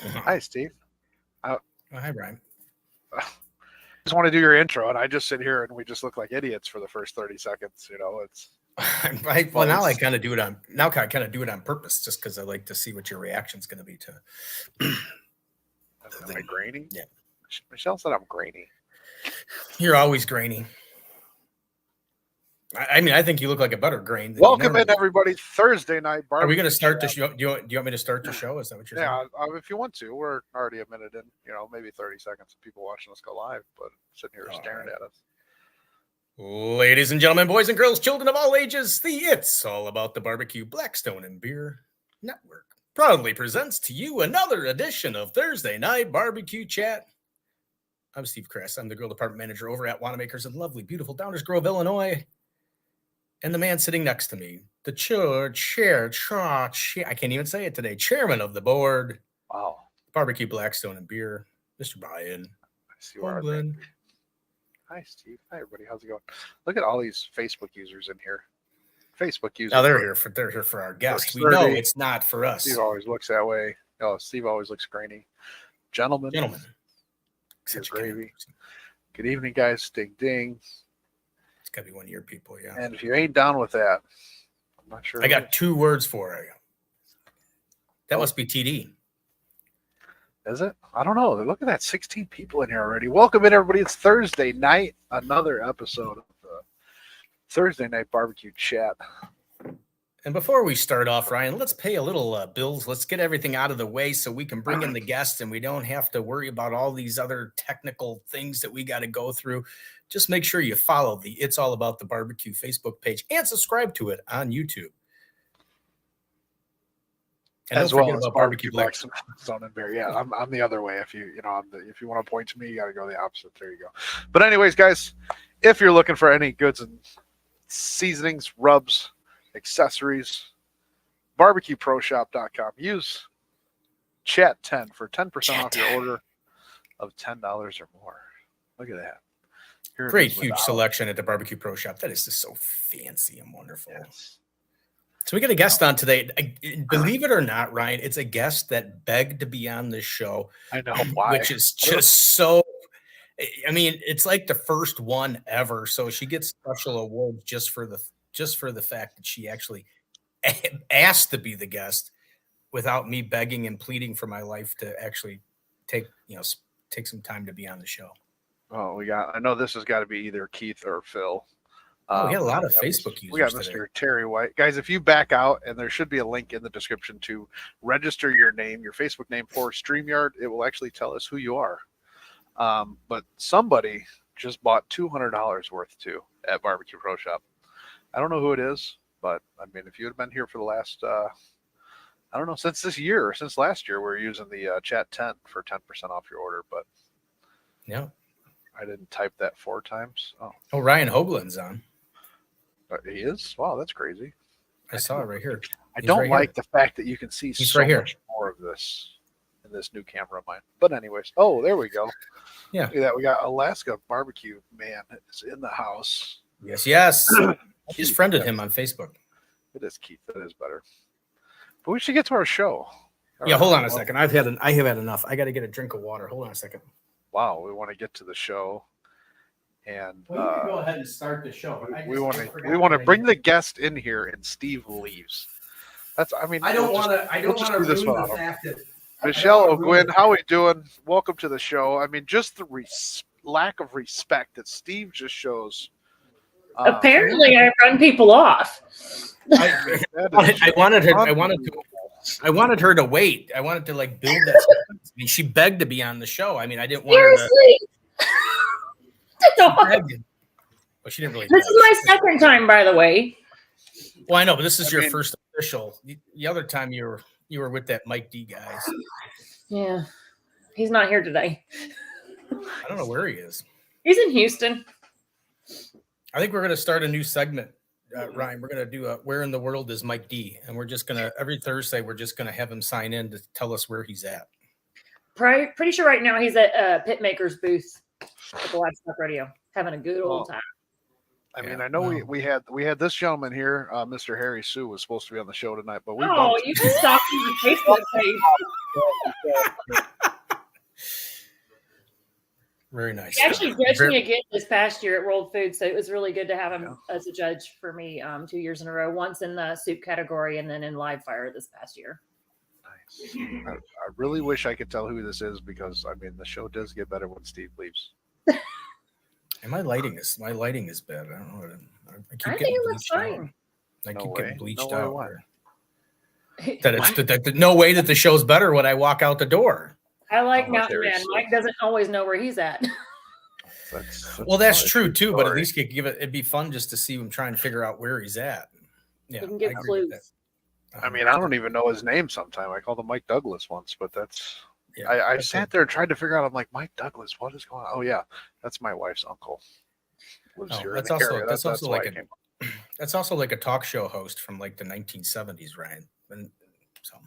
Hi, Steve. Oh, hi, Brian. I just want to do your intro, and I just sit here and we just look like idiots for the first 30 seconds. You know, it's Well, now I kind of do it on purpose, just because I like to see what your reaction's going to be to. Am I grainy? Yeah. Michelle said I'm grainy. You're always grainy. I mean, I think you look like a better grain. Welcome in, everybody. Thursday night barbecue. Are we going to start the show? Do you want me to start the show? Is that what you're saying? Yeah, if you want to. We're already a minute in. You know, maybe 30 seconds of people watching us go live, but sitting here staring at us. Ladies and gentlemen, boys and girls, children of all ages, the It's All About the Barbecue Blackstone and Beer Network proudly presents to you another edition of Thursday Night Barbecue Chat. I'm Steve Kress. I'm the grill department manager over at Wanamakers in lovely, beautiful Downers Grove, Illinois. And the man sitting next to me, the I can't even say it today, chairman of the board. Wow. Barbecue Blackstone and Beer, Mr. Brian. I see you are. Hi, Steve. Hi, everybody. How's it going? Look at all these Facebook users in here. Facebook users. Oh, they're here for our guests. We know it's not for us. Steve always looks that way. Oh, Steve always looks grainy. Gentlemen. Such gravy. Good evening, guys. Ding, ding. It's got to be one of your people, yeah. And if you ain't down with that, I'm not sure. I got 2 words for you. That must be TD. Is it? I don't know. Look at that. 16 people in here already. Welcome in, everybody. It's Thursday night. Another episode of the Thursday Night Barbecue Chat. And before we start off, Ryan, let's pay a little bills. Let's get everything out of the way so we can bring in the guests and we don't have to worry about all these other technical things that we got to go through. Just make sure you follow the It's All About the Barbecue Facebook page and subscribe to it on YouTube. And as well as Barbecue Blackstone and Beer. Yeah, I'm the other way. If you want to point to me, you got to go the opposite. There you go. But anyways, guys, if you're looking for any goods and seasonings, rubs, accessories, barbecueproshop.com. Use chat 10 for 10% off your order of $10 or more. Look at that. Great, huge selection at the Barbecue Pro Shop. That is just so fancy and wonderful. Yes. So we got a guest on today. Believe it or not, Ryan, it's a guest that begged to be on this show. I know why. Which is just so. I mean, it's like the first one ever. So she gets special awards just for the fact that she actually asked to be the guest without me begging and pleading for my life to actually take some time to be on the show. Oh, I know this has got to be either Keith or Phil. We got a lot of Facebook users. We got Mr. Terry White. Guys, if you back out, and there should be a link in the description to register your Facebook name for StreamYard, it will actually tell us who you are. But somebody just bought $200 worth too at Barbecue Pro Shop. I don't know who it is, but I mean, if you had been here for the last, I don't know, since last year, we're using the chat 10 for 10% off your order. But yeah, I didn't type that 4 times. Oh, Ryan Hoagland's on. He is? Wow, that's crazy. I saw it right here. I don't like the fact that you can see so much more of this in this new camera of mine. But anyways, there we go. Yeah. Look at that. We got Alaska Barbecue Man is in the house. Yes. I just friended him on Facebook. It is Keith. That is better. But we should get to our show. Hold on a second. I have had enough. I got to get a drink of water. Hold on a second. Wow, we want to get to the show. And you can go ahead and start the show. We want to bring the guest in here, and Steve leaves. I don't want to ruin the fact that Michelle O'Gwyn, how are we doing? Welcome to the show. I mean, just the lack of respect that Steve just shows. Apparently, I run people off. I wanted her to wait. I wanted to build that. I mean, she begged to be on the show. I mean, I didn't want her to. Well, she didn't really. This is my second time, by the way. Well, I know, but this is your first official. The other time you were with that Mike D guy. Yeah, he's not here today. I don't know where he is. He's in Houston. I think we're going to start a new segment, Ryan. We're going to do Where in the World is Mike D? And we're just going to, every Thursday, we're just going to have him sign in to tell us where he's at. Pretty sure right now he's at Pitmaker's booth at the Livestock Radio, having a good old time. I mean, I know we had this gentleman here, Mr. Harry Sue, was supposed to be on the show tonight, but you can stalk his Facebook page. Very nice. He actually judged me again this past year at World Food, so it was really good to have him as a judge for me 2 years in a row. Once in the soup category, and then in live fire this past year. Nice. I really wish I could tell who this is because I mean the show does get better when Steve leaves. And my lighting is bad. I don't know. I keep I getting think it looks bleached out. fine. I No keep way. getting bleached No way out. what? That it's that no way that the show's better when I walk out the door. I like Oh, Mountain very Man. sick. Mike doesn't always know where he's at. Well, that's probably a true too. But at story. least you could give it. It'd be fun just to see him trying to figure out where he's at. Yeah, You can give I agree with clues. that. I mean, I don't even know his name sometime. I called him Mike Douglas once, but that's Yeah, I that's sat there and tried to figure out. I'm like, Mike Douglas, what is going on? Oh yeah, that's my wife's uncle. Lives Oh, here that's in the also- area. that's also why like I a- came up. That's also like a talk show host from like the 1970s, Ryan. And so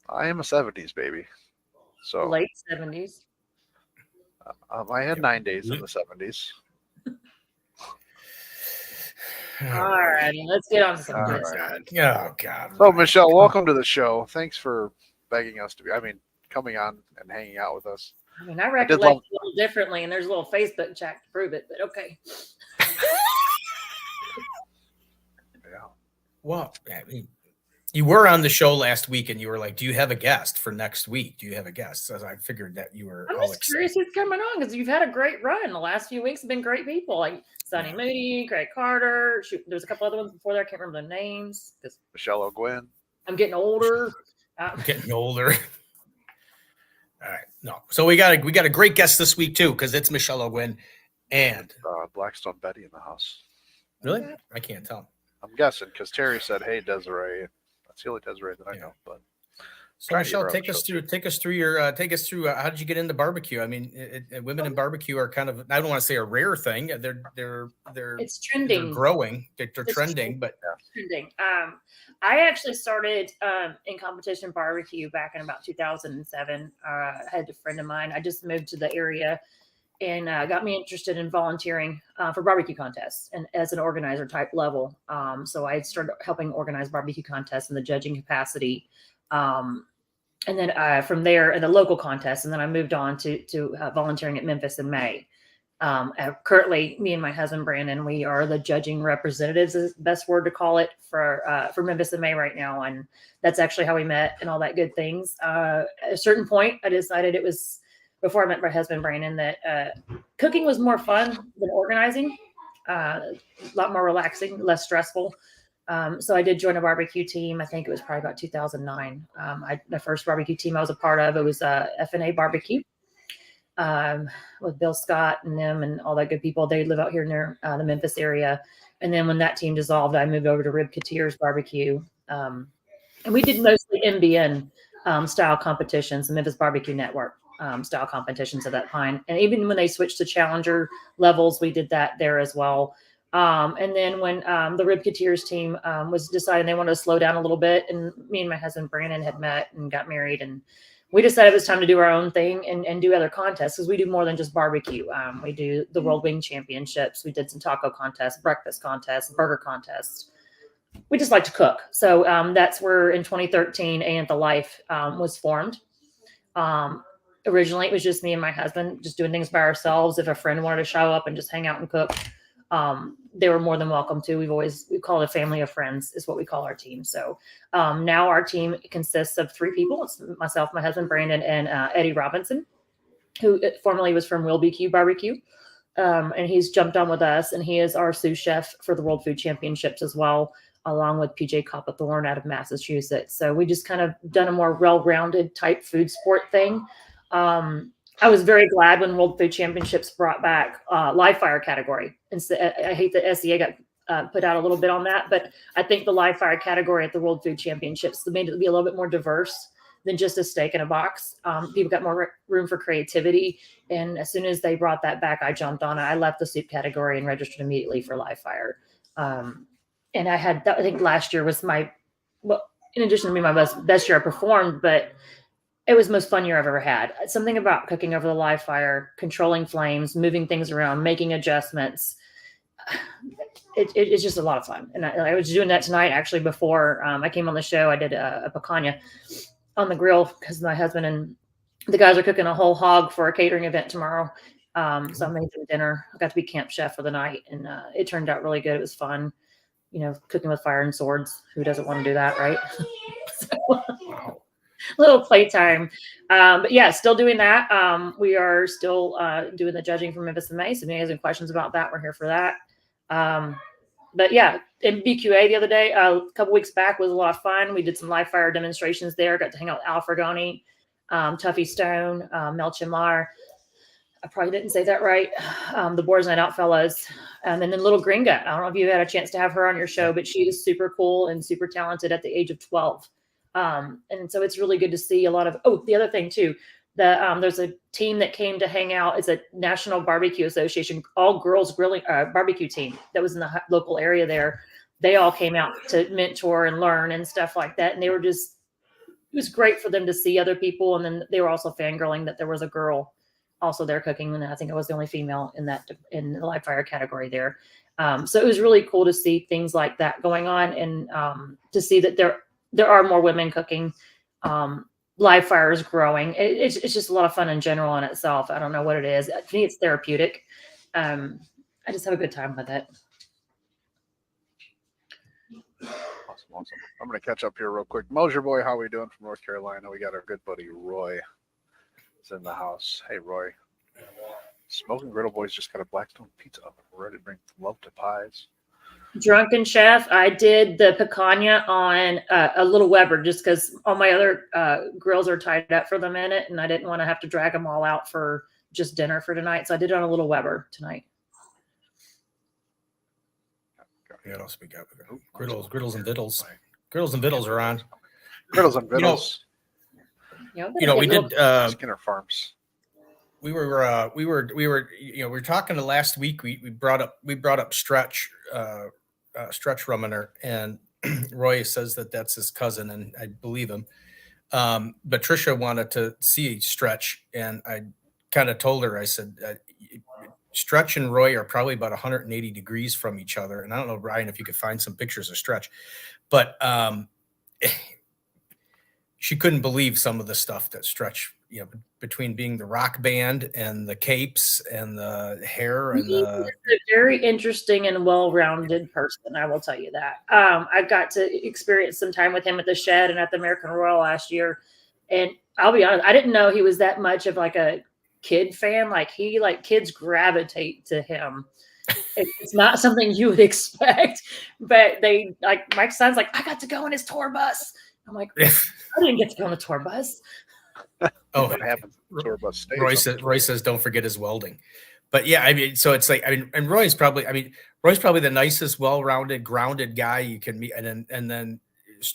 I am a '70s baby, so Late 70s. I had Yeah. 9 days in the '70s. All right, let's get on to some All good right. stuff. Oh God. So Ryan, Michelle, come welcome to the show. Thanks for begging us to be. I mean, coming on and hanging out with us. I mean, I did recollect love- a little differently, and there's a little Facebook chat to prove it, but okay. Yeah. Well, I mean, you were on the show last week, and you were like, "Do you have a guest for next week? Do you have a guest?" So I figured that you were I'm all just excited. curious who's coming on because you've had a great run. The last few weeks have been great people like Sonny Yeah. Moody, Greg Carter. Shoot, there's a couple other ones before there. I can't remember the names because Michelle O'Gwen. I'm getting older. I'm getting older. All right, no. So we got a great guest this week too because it's Michelle O'Gwen, and Blackstone Betty in the house. really, I can't tell. I'm guessing because Terry said, "Hey, Desiree." That's the only Desiree that I Yeah. know. But So Trying to Michelle, get her on take the us show. through how did you get into barbecue? I mean, women in barbecue are kind of, I don't want to say a rare thing. They're It's trending. growing. They're It's trending, but Trending. I actually started in competition barbecue back in about 2007. I had a friend of mine. I just moved to the area and got me interested in volunteering for barbecue contests and as an organizer type level. So I started helping organize barbecue contests in the judging capacity. And then from there in the local contest, and then I moved on to volunteering at Memphis in May. Currently, me and my husband Brandon, we are the judging representatives, is the best word to call it for Memphis in May right now, and that's actually how we met and all that good things. At a certain point, I decided it was before I met my husband Brandon that cooking was more fun than organizing, a lot more relaxing, less stressful. So I did join a barbecue team. I think it was probably about 2009. The first barbecue team I was a part of, it was F&A Barbecue with Bill Scott and them and all that good people. They live out here near the Memphis area. And then when that team dissolved, I moved over to Rib Katir's Barbecue. And we did mostly MBN style competitions, the Memphis Barbecue Network style competitions at that time. And even when they switched to Challenger levels, we did that there as well. And then when the Rib Katir's team was deciding they wanted to slow down a little bit, and me and my husband Brandon had met and got married, and we decided it was time to do our own thing and do other contests because we do more than just barbecue. We do the World Wing Championships. We did some taco contests, breakfast contests, burger contests. We just like to cook. So that's where in 2013, Antha Life was formed. Originally, it was just me and my husband just doing things by ourselves. If a friend wanted to show up and just hang out and cook, they were more than welcome to. We call it a family of friends is what we call our team. So now our team consists of 3 people. It's myself, my husband, Brandon, and Eddie Robinson, who formerly was from Will BQ Barbecue. And he's jumped on with us, and he is our sous chef for the World Food Championships as well, along with PJ Coppathorne out of Massachusetts. So we just kind of done a more well-rounded type food sport thing. I was very glad when World Food Championships brought back live fire category. And so, I hate that SEA got put out a little bit on that, but I think the live fire category at the World Food Championships made it be a little bit more diverse than just a steak in a box. People got more room for creativity. And as soon as they brought that back, I jumped on it. I left the soup category and registered immediately for live fire. And I think last year was in addition to me, my best year I performed, but it was the most fun year I've ever had. Something about cooking over the live fire, controlling flames, moving things around, making adjustments. It's just a lot of fun. And I was doing that tonight, actually, before I came on the show. I did a picanha on the grill because my husband and the guys are cooking a whole hog for a catering event tomorrow. So I made them dinner. I got to be camp chef for the night, and it turned out really good. It was fun, cooking with fire and swords. Who doesn't want to do that, right? Wow. Little playtime. But yeah, still doing that. We are still doing the judging for Memphis and May. So if you guys have questions about that, we're here for that. But yeah, in BQA the other day, a couple weeks back was a lot of fun. We did some live fire demonstrations there. Got to hang out with Al Fergoni, Tuffy Stone, Mel Chimlar. I probably didn't say that right. The Boars Night Out fellas. And then Little Gringa. I don't know if you had a chance to have her on your show, but she is super cool and super talented at the age of 12. And so it's really good to see a lot of, the other thing too, there's a team that came to hang out. It's a National Barbecue Association, all girls grilling barbecue team that was in the local area there. They all came out to mentor and learn and stuff like that. And they were it was great for them to see other people. And then they were also fangirling that there was a girl also there cooking. And I think I was the only female in the live fire category there. So it was really cool to see things like that going on, and to see that there are more women cooking. Live fire is growing. It's just a lot of fun in general in itself. I don't know what it is. I think it's therapeutic. I just have a good time with it. Awesome. I'm going to catch up here real quick. Mosier boy, how we doing from North Carolina? We got our good buddy Roy. Is in the house. Hey, Roy. Smoking Griddle Boys just got a Blackstone pizza oven. We're ready to bring love to pies. Drunken Chef, I did the picanha on a Little Weber just because all my other grills are tied up for the minute, and I didn't want to have to drag them all out for just dinner for tonight. So I did it on a Little Weber tonight. Yeah, what else we got? Griddles and Vittles. Griddles and Vittles are on. Griddles and Vittles. We did Skinner Farms. We were talking to last week. We brought up Stretch Ruminer, and Roy says that's his cousin, and I believe him. But Tricia wanted to see Stretch, and I kind of told her, I said, Stretch and Roy are probably about 180 degrees from each other. And I don't know, Ryan, if you could find some pictures of Stretch, but she couldn't believe some of the stuff that Stretch, between being the rock band and the capes and the hair and He's a very interesting and well-rounded person. I will tell you that. I got to experience some time with him at the Shed and at the American Royal last year. And I'll be honest, I didn't know he was that much of like a kid fan. Like kids gravitate to him. It's not something you would expect, but my son's like, I got to go on his tour bus. I'm like, I didn't get to go on the tour bus. Oh, what happens? Tour bus stays. Roy says, don't forget his welding. But yeah, so it's like, and Roy's probably the nicest, well-rounded, grounded guy you can meet. And then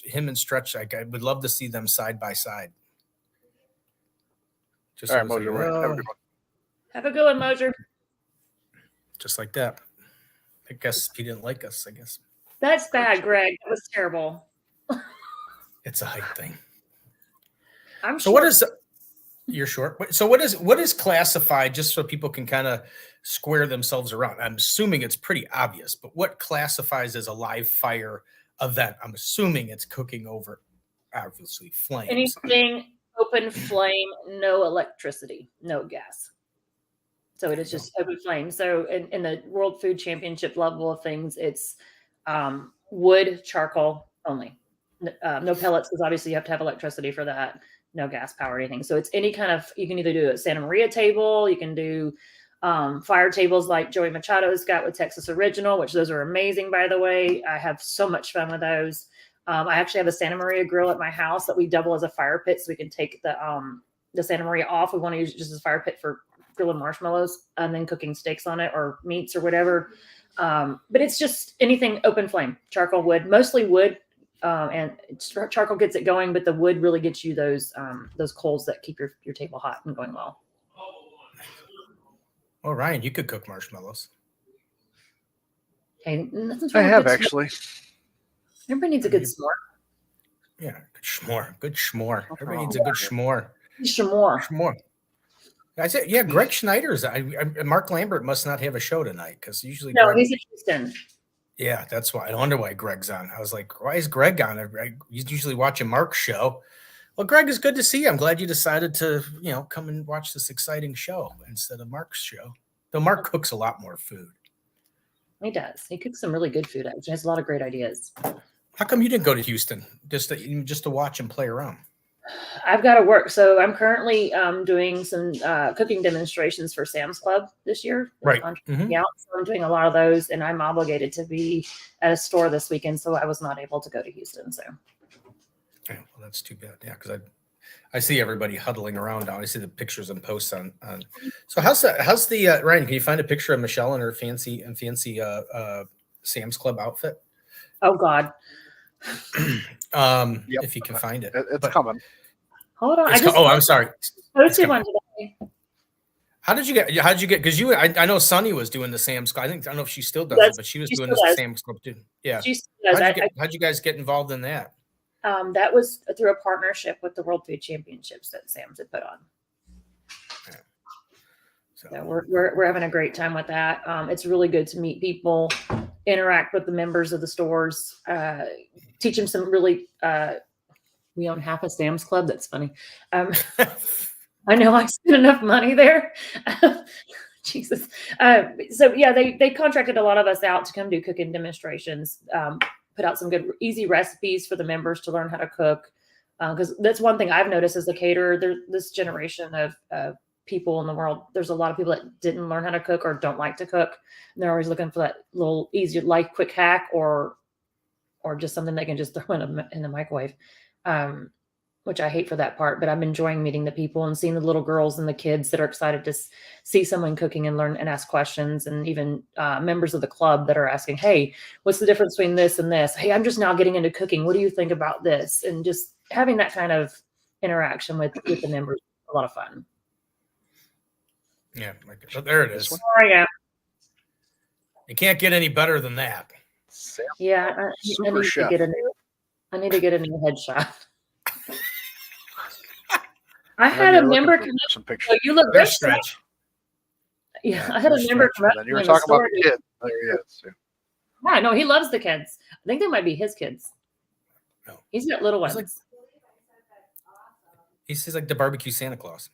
him and Stretch, I would love to see them side by side. Just all right, Mosier, have a good one. Have a good one, Mosier. Just like that. I guess he didn't like us, I guess. That's bad, Greg. That was terrible. It's a height thing. I'm so sure. You're short. So what is classified, just so people can kind of square themselves around? I'm assuming it's pretty obvious, but what classifies as a live fire event? I'm assuming it's cooking over, obviously, flames. Anything open flame, no electricity, no gas. So it is just open flame. So in the World Food Championship level of things, it's wood, charcoal only. No pellets, because obviously you have to have electricity for that. No gas power or anything. So it's any kind of, you can either do a Santa Maria table, you can do fire tables like Joey Machado's got with Texas Original, which those are amazing, by the way. I have so much fun with those. I actually have a Santa Maria grill at my house that we double as a fire pit, so we can take the Santa Maria off. We want to use it just as a fire pit for grilling marshmallows and then cooking steaks on it or meats or whatever. But it's just anything open flame, charcoal, wood, mostly wood. And charcoal gets it going, but the wood really gets you those coals that keep your table hot and going well. Oh, Ryan, you could cook marshmallows. Hey, I have actually. Everybody needs a good s'more. Yeah, good schmore. Good schmore. Everybody needs a good schmore. Schmore. I said, yeah, Greg Schneider's. Mark Lambert must not have a show tonight because usually. No, he's in Houston. Yeah, that's why. I wonder why Greg's on. I was like, why is Greg on? He's usually watching Mark's show. Well, Greg, it's good to see you. I'm glad you decided to, come and watch this exciting show instead of Mark's show. Though Mark cooks a lot more food. He does. He cooks some really good food. Actually, he has a lot of great ideas. How come you didn't go to Houston just to watch and play around? I've got to work. So I'm currently doing some cooking demonstrations for Sam's Club this year. Right. Yeah. So I'm doing a lot of those, and I'm obligated to be at a store this weekend. So I was not able to go to Houston. So. Yeah, well, that's too bad. Yeah, because I see everybody huddling around now. I see the pictures and posts on. So how's the Ryan? Can you find a picture of Michelle in her fancy Sam's Club outfit? Oh God. Yep. If you can find it, It's coming. Hold on. I'm sorry. Posted one today. How'd you get? Because I know Sunny was doing the Sam's Club. I don't know if she still does it, but she was doing the Sam's Club too. Yeah. She does. How'd you guys get involved in that? That was through a partnership with the World Food Championships that Sam's had put on. Yeah. So we're having a great time with that. It's really good to meet people, interact with the members of the stores, teach them some really. We own half a Sam's Club. That's funny. I know I spent enough money there. Jesus. So yeah, they contracted a lot of us out to come do cooking demonstrations. Put out some good, easy recipes for the members to learn how to cook. Because that's one thing I've noticed as a caterer. There's this generation of people in the world. There's a lot of people that didn't learn how to cook or don't like to cook. And they're always looking for that little easier, life quick hack or just something they can just throw in the microwave. Which I hate for that part, but I'm enjoying meeting the people and seeing the little girls and the kids that are excited to see someone cooking and learn and ask questions, and even members of the club that are asking, hey, what's the difference between this and this? Hey, I'm just now getting into cooking. What do you think about this? And just having that kind of interaction with the members, a lot of fun. Yeah, there it is. Oh, yeah. You can't get any better than that. Yeah, I need to get a new headshot. I had a member come up. Some pictures. You look good. Stretch. Yeah, I had a member come up. You were talking about the kid. There he is. Yeah, no, he loves the kids. I think they might be his kids. No. He's got little ones. He's like the barbecue Santa Claus.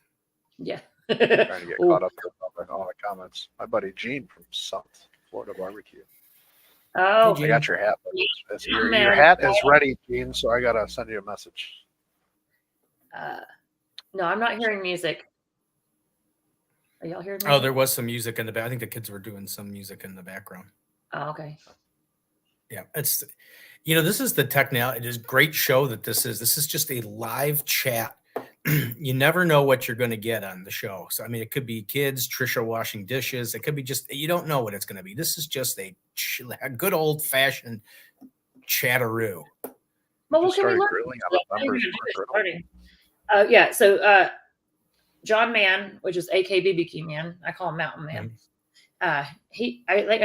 Yeah. Trying to get caught up in all the comments. My buddy Gene from South Florida Barbecue. Oh, I got your hat. Your hat is ready, Gene, so I got to send you a message. No, I'm not hearing music. Are y'all hearing music? Oh, there was some music in the back. I think the kids were doing some music in the background. Oh, okay. Yeah, it's this is the technology. It is a great show that this is. This is just a live chat. You never know what you're going to get on the show. So, I mean, it could be kids, Trisha washing dishes. It could be you don't know what it's going to be. This is just a good old fashioned chatteroo. Well, what can we learn? Yeah, so John Mann, which is AK BBQ Man, I call him Mountain Man. I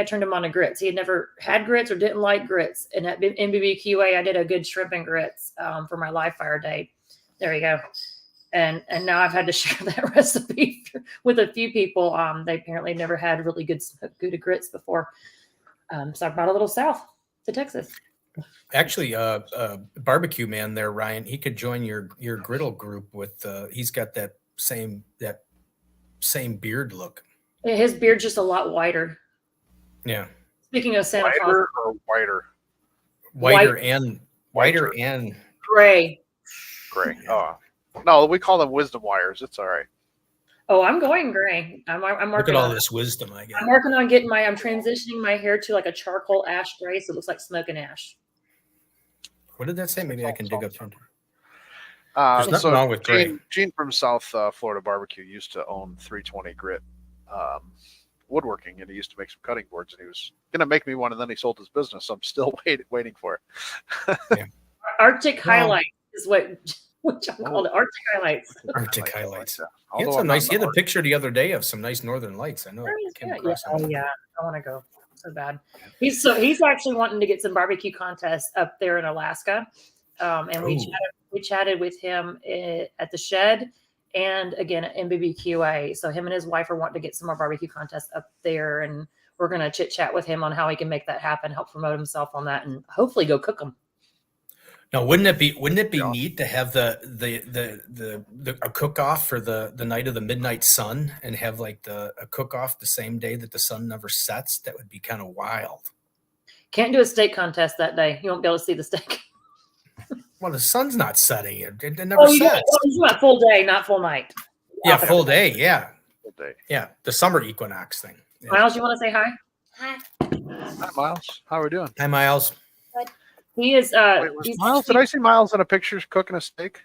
turned him on to grits. He had never had grits or didn't like grits. And at BBQA, I did a good shrimp and grits for my live fire day. There you go. And now I've had to share that recipe with a few people. They apparently never had really good grits before. So I brought a little south to Texas. Actually, barbecue man there, Ryan, he could join your griddle group with he's got that same beard look. His beard's just a lot wider. Yeah. Speaking of Santa Claus. Wider or whiter? Whiter and gray. Oh. No, we call them wisdom wires. It's all right. Oh, I'm going gray. I'm working. Look at all this wisdom I got. I'm working on I'm transitioning my hair to like a charcoal ash gray, so it looks like smoke and ash. What did that say? Maybe I can dig up something. There's nothing wrong with gray. Gene from South Florida Barbecue used to own 320 Grit woodworking, and he used to make some cutting boards, and he was going to make me one, and then he sold his business, so I'm still waiting for it. Yeah. Arctic Highlights is what John called it. Arctic Highlights. Arctic Highlights. He had a picture the other day of some nice northern lights. I know. Yeah, I want to go so bad. He's actually wanting to get some barbecue contests up there in Alaska, and we chatted with him at the shed and again at MBBQA. So him and his wife are wanting to get some more barbecue contests up there, and we're going to chit chat with him on how he can make that happen, help promote himself on that, and hopefully go cook them. Now, wouldn't it be Yeah. neat to have the a cook off for the night of the midnight sun and have like a cook off the same day that the sun never sets? That would be kind of wild. Can't do a steak contest that day. You won't be able to see the steak. Well, the sun's not setting. It never Oh, you sets. want full day, not full night. Yeah, full day. Yeah, Good day. yeah. The summer equinox thing. Yeah. Miles, you want to say hi? Hi. Hi, Miles. How are we doing? Hi, Miles. He is. Wait, was He's, Miles? Did I see Miles in a picture cooking a steak?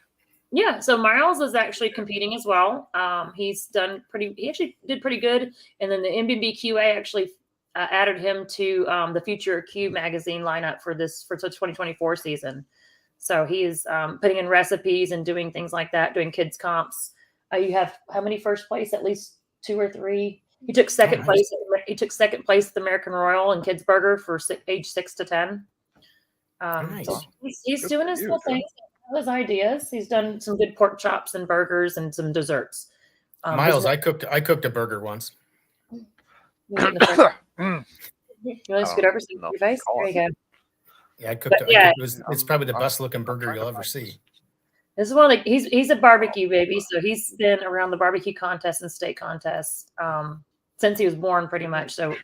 Yeah, so Miles is actually competing as well. He's done pretty. He actually did pretty good, and then the MBBQA actually added him to the Future Q magazine lineup for the 2024 season. So he is putting in recipes and doing things like that, doing kids comps. You have how many first place? At least 2 or 3. He took second nice. place. He took second place at the American Royal in Kids Burger for age 6 to 10. Nice. So he's Good doing for his you, little good. things, his ideas. He's done some good pork chops and burgers and some desserts. Miles, I cooked a burger once. You want to Mm. scoot over so you No, can see your face? call There it. you go. Yeah, I cooked. But yeah. It's probably the I'm- best looking I'm burger trying you'll to ever find see. This is one of the, he's a barbecue baby, so he's been around the barbecue contests and state contests since he was born, pretty much. So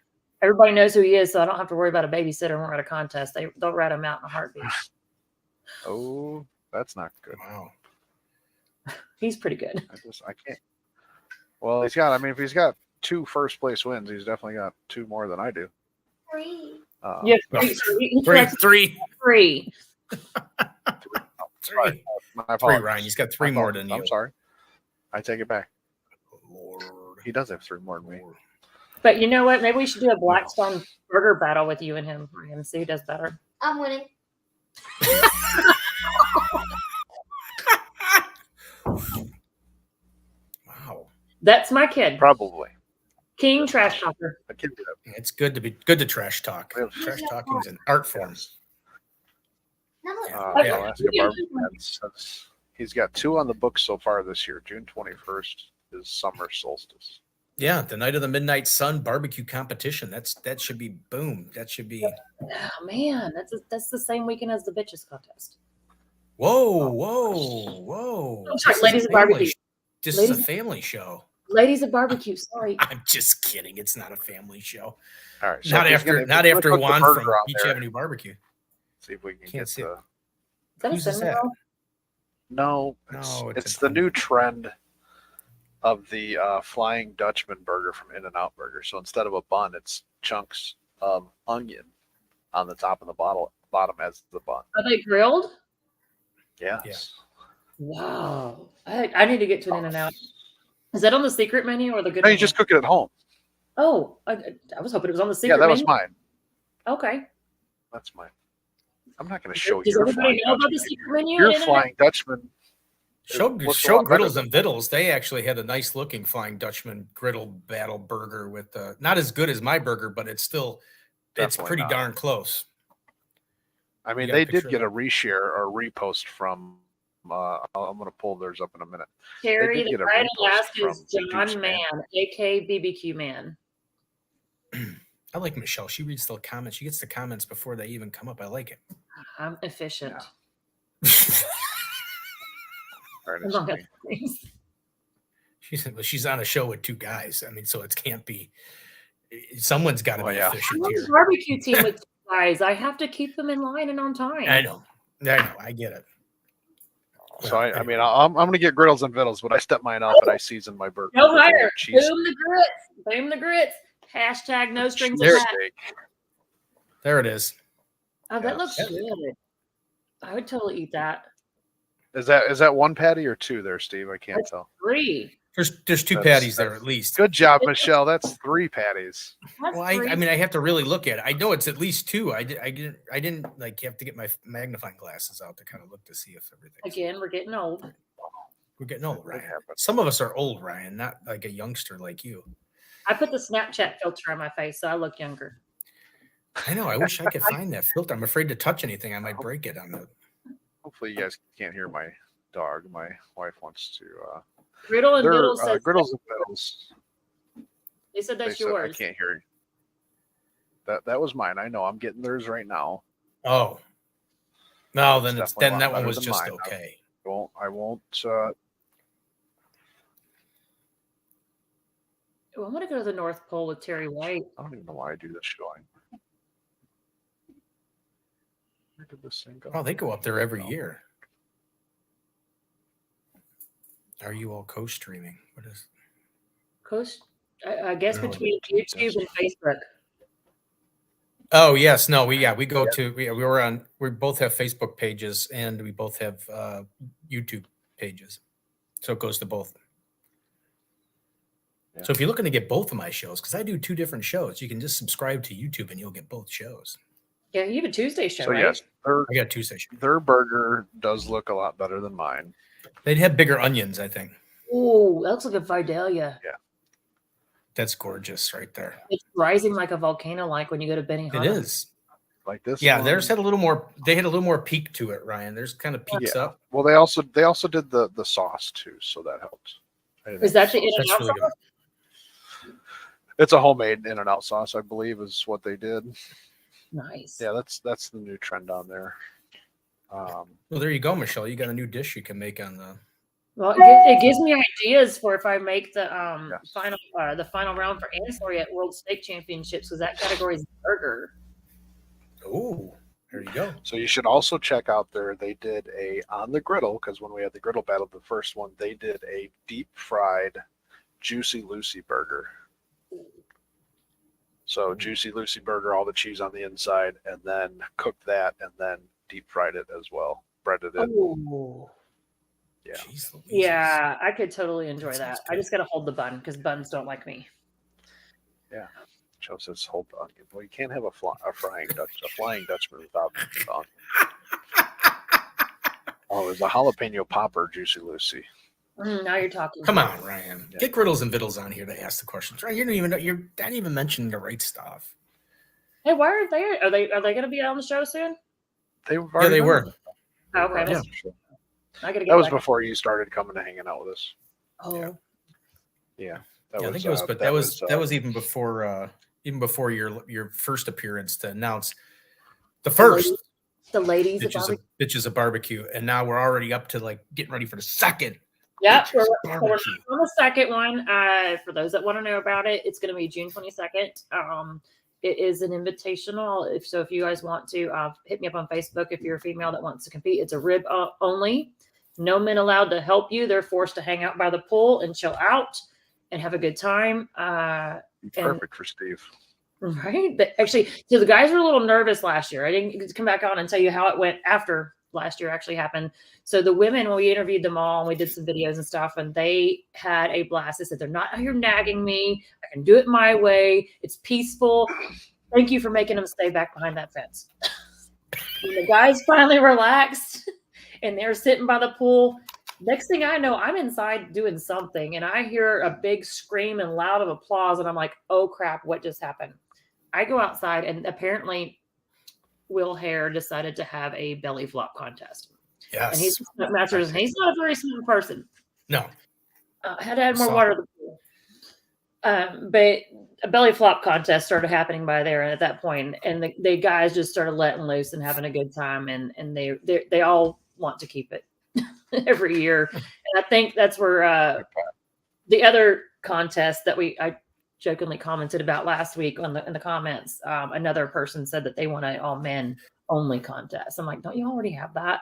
everybody knows who he is, so I don't have to worry about a babysitter when we're at a contest. They'll rat him out in a heartbeat. Oh, that's not good. Wow. He's pretty good. I can't. Well, he's got. I mean, if he's got 2 first place wins, he's definitely got 2 more than I do. 3. Yeah, three. So he Three. corrects 3. Three. My Three, apologies. Ryan. He's got 3 My more apologies. than you. I'm sorry. I take it back. Lord. He does have 3 more than me. But you know what? Maybe we should do a Blackstone burger battle with you and him and see who does better. I'm winning. Wow. That's my kid, Probably. King Trash Talker. I can't do that. It's good to trash talk. Really? Trash talking is an art form. No, look. Yeah. Alaska Barbecue says he's got 2 on the books so far this year. June 21st is summer solstice. Yeah, the night of the midnight sun barbecue competition. That should be boom. That should be. Oh man, that's the same weekend as the bitches contest. Whoa. I'm sorry, This is ladies a of barbecue. family- This is a Ladies- family show. Ladies of barbecue. Sorry. I'm just kidding. It's not a family show. All right. Not if he's after gonna- not if he's after gonna put the Juan burger from out Beach there, Avenue Barbecue. See if we can Can't get see the. it. Is that Whose a is cinnamon that? roll? No, No, it's a the fun- new trend of the Flying Dutchman burger from In-N-Out Burger. So instead of a bun, it's chunks of onion on the top and the bottom as the bun. Are they grilled? Yes. Wow. I need to get to an In-N-Out. Is that on the secret menu or the good No, you menu? just cook it at home. Oh, I was hoping it was on the secret Yeah, that menu. was mine. Okay. That's mine. I'm not going to show Does your everybody Flying know about the Dutchman. secret menu? Your at In-N-Out? Flying Dutchman. Show looks a show lot better Griddles than- and Vittles. They actually had a nice looking Flying Dutchman griddle battle burger with not as good as my burger, but it's Definitely pretty not. darn close. I mean, got a they picture did get of a reshare or repost from. I'm going to pull theirs up in a minute. Terry, did the get a bride repost Alaska is from John Duke's Man, Man. aka BBQ Man. I like Michelle. She reads the comments. She gets the comments before they even come up. I like it. I'm efficient. Ernest As long as Lee. things. She's on a show with 2 guys. I mean, so it can't be. Someone's got to Oh, be yeah. I'm efficient on here. the barbecue team with you guys. I have to keep them in line and on time. I know. I get it. So I Anyway. mean, I'm going to get griddles and vittles, but I step mine up and I season my burger. No with a little higher. cheese Boom the grits. Boom the grits. Hashtag no strings There- attached. steak. There it is. Oh, that Yes. looks good. I would totally eat that. Is that 1 patty or 2 there, Steve? I can't tell. 3. There's 2 That's- patties there at least. Good job, Michelle. That's 3 patties. That's Well, 3. I mean, I have to really look at it. I know it's at least 2. I didn't like have to get my magnifying glasses out to kind of look to see if everything. Again, we're getting old. We're getting old, It Ryan. happens. Some of us are old, Ryan, not like a youngster like you. I put the Snapchat filter on my face, so I look younger. I know. I wish I could find that filter. I'm afraid to touch anything. I might break it on the. Hopefully, you guys can't hear my dog. My wife wants to. Griddle and They're Biddle says griddles and vittles. they said They that's said, I yours. can't hear you. That was mine. I know. I'm getting theirs right now. Oh, No, It's then definitely a lot that one better was than just mine. okay. I won't. I want to go to the North Pole with Terry White. I don't even know why I do this showing. Where did this thing go? Oh, they go up there every year. Are you all co-streaming? What is? Coast, I guess No, between YouTube and Facebook. Oh yes, no, we go to we both have Facebook pages and we both have YouTube pages, so it goes to both. Yeah. So if you're looking to get both of my shows, because I do 2 different shows, you can just subscribe to YouTube and you'll get both shows. Yeah, you have a Tuesday show, So right? yes, I got 2 sessions. their burger does look a lot better than mine. They'd have bigger onions, I think. Oh, that looks like a Vidalia. That's gorgeous right there. It's rising like a volcano, like when you go to Benihana. It is. Like this. Yeah, one. theirs had a little more. They had a little more peak to it, Ryan. There's kind of peaks up. Well, they also did the sauce too, so that helps. Is that the In and That's Out really sauce? good. It's a homemade In-N-Out sauce, I believe, is what they did. Nice. Yeah, that's the new trend on there. Well, there you go, Michelle. You got a new dish you can make on the. Well, it gives me ideas for if I make the Yes. final round for ancillary at World Steak Championships, because that category is burger. Oh, there you go. So you should also check out they did a on the griddle, because when we had the griddle battle, the first one, they did a deep fried Juicy Lucy burger. So Juicy Lucy burger, all the cheese on the inside, and then cooked that, and then deep fried it as well, breaded it. Oh. Yeah. Jeez Louises. Yeah, I could totally enjoy That that. sounds I good. just got to hold the bun because buns don't like me. Joe says, "Hold on. Well, you can't have a flying Dutchman without the onion." Oh, there's a jalapeno popper, Juicy Lucy. Now you're talking. Come on, Ryan. Yeah. Get Griddles and Vittles on here to ask the questions. Right? You're not even mentioning the right stuff. Hey, why aren't they? Are they going to be on the show soon? They Yeah, they were. Okay, Yeah. I got to get That was back. before you started coming and hanging out with us. Oh, Yeah. Yeah, I think it was, but that was even before your first appearance to announce the first the ladies. About bitches of barbecue, and now we're already up to like getting ready for the second. Yep, Bitches we're barbecue. on the second one. For those that want to know about it, it's going to be June 22nd. It is an invitational. If you guys want to, hit me up on Facebook if you're a female that wants to compete. It's a rib only. No men allowed to help you. They're forced to hang out by the pool and chill out and have a good time. perfect for Steve. Right. But actually, so the guys were a little nervous last year. I didn't get to come back on and tell you how it went after last year actually happened. So the women, when we interviewed them all and we did some videos and stuff, and they had a blast. They said, they're not out here nagging me. I can do it my way. It's peaceful. Thank you for making them stay back behind that fence. When the guys finally relaxed and they're sitting by the pool, next thing I know, I'm inside doing something and I hear a big scream and loud of applause. And I'm like, oh crap, what just happened? I go outside and apparently Will Hare decided to have a belly flop contest. Yes. And he's masters, and he's not a very smart person. No. Had to add more water to the pool. But a belly flop contest started happening by there, and at that point, and the guys just started letting loose and having a good time, and they all want to keep it every year. And I think that's where the other contest that I jokingly commented about last week in the comments, another person said that they want an all men only contest. I'm like, don't you already have that?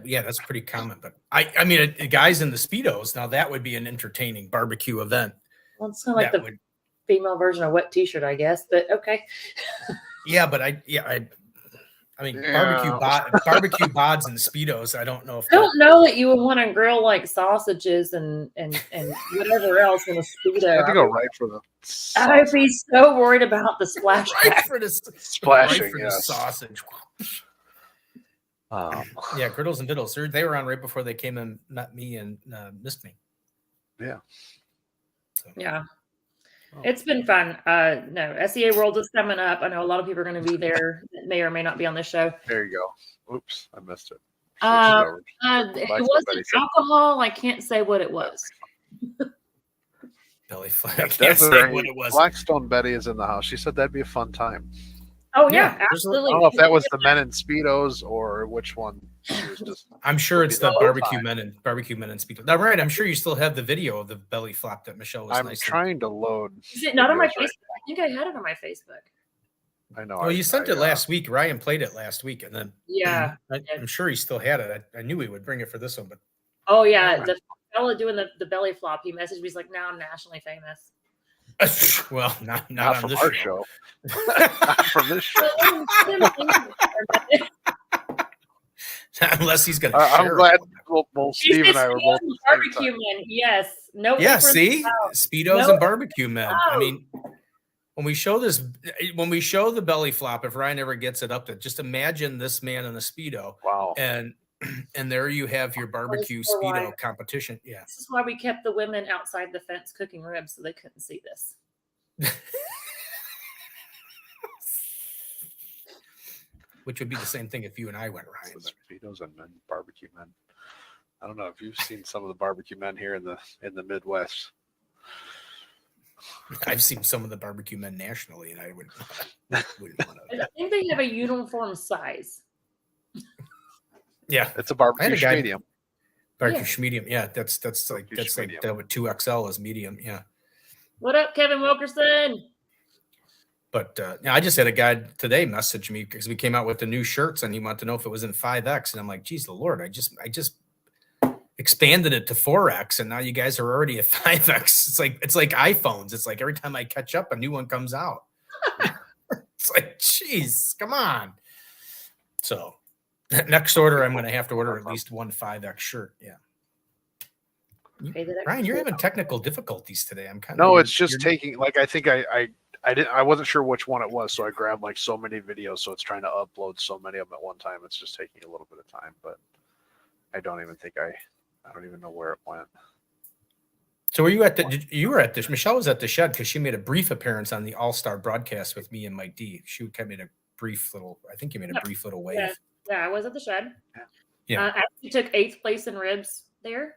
Yeah, that's pretty common. But I mean, guys in the Speedos, now that would be an entertaining barbecue event. Well, it's kind of like female version of wet t-shirt, I guess, but okay. Yeah, but I mean, barbecue bods and Speedos. I don't know if I don't know that you would want to grill like sausages and whatever else in a Speedo. I have to go right for the I'd be so worried about the splash. right for the splashing, right for the sausage. Yeah, Griddles and Diddles. They were on right before they came and met me and missed me. Yeah. So. Yeah. It's been fun. No, SEA World is coming up. I know a lot of people are going to be there that may or may not be on this show. There you go. Oops, I missed it. It wasn't alcohol. I can't say what it was. Belly flat. I can't say what it was. Blackstone Betty is in the house. She said that'd be a fun time. Oh Yeah, yeah, there's a- I absolutely. don't know if that was the men in speedos or which one. She was just I'm sure it's the Oh, barbecue fine. men and speedo. Now, right? I'm sure you still have the video of the belly flop that Michelle was I'm nicely. trying to load. Is it not on my videos Facebook? right I think I had it on my Facebook. I know. Well, you sent it last week. Ryan played it last week, and then Yeah. I'm sure he still had it. I knew he would bring it for this one, but Oh yeah, the fella doing the belly flop. He messaged me. He's like, now I'm nationally famous. well, not Not on from this our show. not from this show. Unless he's gonna I'm share glad it. both Steve and I were both. Barbecue men. Yes. No. Yeah, ifs or see, buts. speedos No. and barbecue men. I No. mean, when we show the belly flop, if Ryan ever gets it up, to just imagine this man in a speedo, Wow. and there you have your barbecue poor speedo wife. competition. Yeah, This is why we kept the women outside the fence cooking ribs so they couldn't see this. which would be the same thing if you and I went, Ryan. but- Speedos and men, barbecue men. I don't know if you've seen some of the barbecue men here in the Midwest. I've seen some of the barbecue men nationally, and I wouldn't want to. I think they have a uniform size. Yeah, It's a barbecue guy- medium. barbecue medium. Yeah, that's like Barbecue that's like medium. that with 2XL is medium. Yeah. What up, Kevin Wilkerson? But I just had a guy today message me because we came out with the new shirts, and he wanted to know if it was in 5X, and I'm like, geez, the Lord, I just expanded it to 4X, and now you guys are already at 5X. It's like iPhones. It's like every time I catch up, a new one comes out. It's like, geez, come on. So next order, I'm going to have to order at least one 5X shirt. Yeah. Okay, that Ryan, you're having technical difficulties today. I'm kind of No, it's just taking like I think I wasn't sure which one it was, so I grabbed like so many videos, so it's trying to upload so many of them at one time. It's just taking a little bit of time, but I don't even think I don't even know where it went. So were you at you were at this? Michelle was at the shed because she made a brief appearance on the All-Star broadcast with me and Mike D. She kind of made a brief little. I think you made a brief little wave. Yeah, I was at the shed. Yeah. I actually took 8th place in ribs there.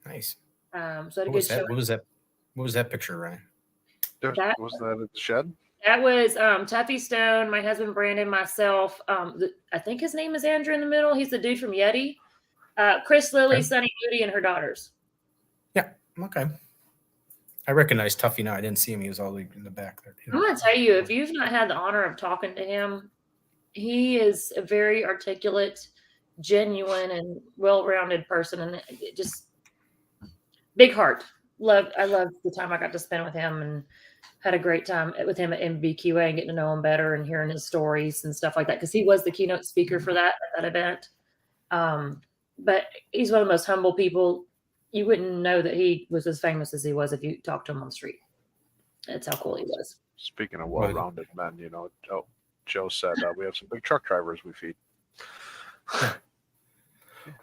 Nice. So I had a What good was show. that? What was that picture, Ryan? That- Was that at the shed? That was Tuffy Stone, my husband Brandon, myself. I think his name is Andrew in the middle. He's the dude from Yeti. Chris, Lily, Okay. Sunny, Moody, and her daughters. Yeah. Okay. I recognize Tuffy now. I didn't see him. He was all in the back there. I'm going to tell you, if you've not had the honor of talking to him, he is a very articulate, genuine, and well-rounded person, and it just big heart. I loved the time I got to spend with him, and had a great time with him at MBQA and getting to know him better and hearing his stories and stuff like that, because he was the keynote speaker for that event. But he's one of the most humble people. You wouldn't know that he was as famous as he was if you talked to him on the street. That's how cool he was. Speaking of well-rounded men, Joe said we have some big truck drivers we feed.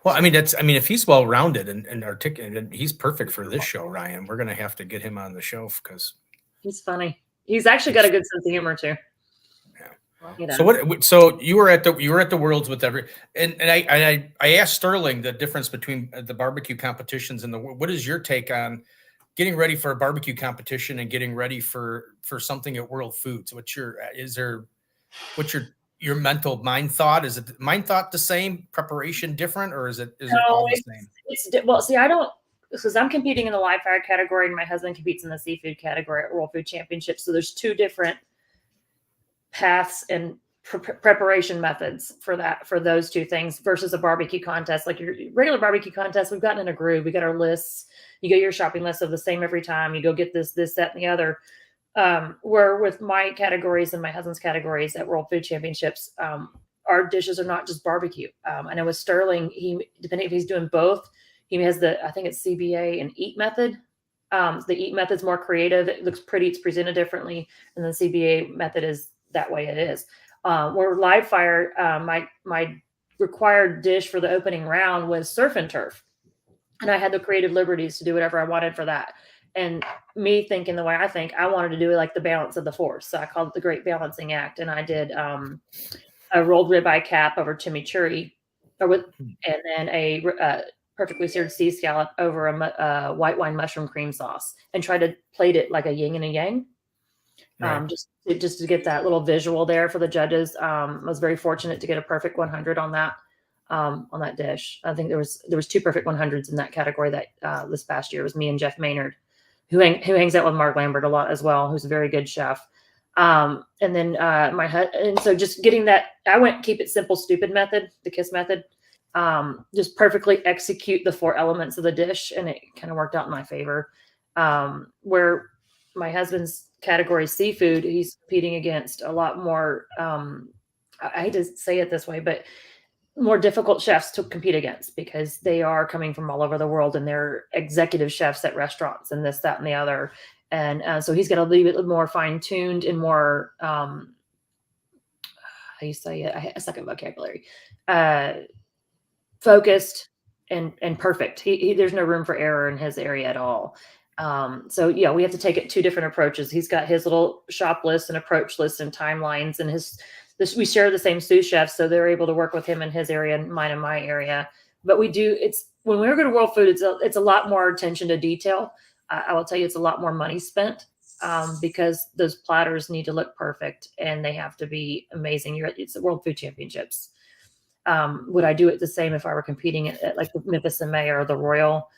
Well, I mean, if he's well-rounded and articulate, he's perfect for this show, Ryan. We're going to have to get him on the show because He's funny. He's actually got a good sense of humor too. Yeah. So you were at the Worlds with and I asked Sterling the difference between the barbecue competitions and what is your take on getting ready for a barbecue competition and getting ready for something at World Foods? What's your mental mind thought? Is it mind thought the same, preparation different, or is it all the same? Well, see, I don't, because I'm competing in the live fire category and my husband competes in the seafood category at World Food Championship. So there's two different paths and preparation methods for those two things versus a barbecue contest. Like your regular barbecue contest, we've gotten in a groove. We got our lists. You get your shopping list of the same every time. You go get this, that, and the other. Where with my categories and my husband's categories at World Food Championships, our dishes are not just barbecue. I know with Sterling, depending if he's doing both, he has I think it's CBA and EAT method. The EAT method's more creative. It looks pretty. It's presented differently. And the CBA method is that way it is. Where live fire, my required dish for the opening round was surf and turf. And I had the creative liberties to do whatever I wanted for that. And me thinking the way I think, I wanted to do it like the balance of the force. So I called it the Great Balancing Act. And I did a rolled ribeye cap over chimichurri, and then a perfectly seared sea scallop over a white wine mushroom cream sauce, and tried to plate it like a yin and a yang. Right. Just to get that little visual there for the judges. I was very fortunate to get a perfect 100 on that dish. I think there was 2 perfect 100s in that category that this past year. It was me and Jeff Maynard, who hangs out with Mark Lambert a lot as well, who's a very good chef. And then and so just getting that, I went keep it simple, stupid method, the KISS method. Just perfectly execute the 4 elements of the dish, and it kind of worked out in my favor. Where my husband's category seafood, he's competing against a lot more. I hate to say it this way, but more difficult chefs to compete against because they are coming from all over the world and they're executive chefs at restaurants and this, that, and the other. And so he's got to leave it more fine tuned and more, how do you say it? I suck at vocabulary. Focused and perfect. There's no room for error in his area at all. So yeah, we have to take it 2 different approaches. He's got his little shop list and approach list and timelines, and we share the same sous chef, so they're able to work with him in his area and mine in my area. But when we go to World Food, it's a lot more attention to detail. I will tell you, it's a lot more money spent because those platters need to look perfect and they have to be amazing. It's the World Food Championships. Would I do it the same if I were competing at like the Memphis MA or the Royal?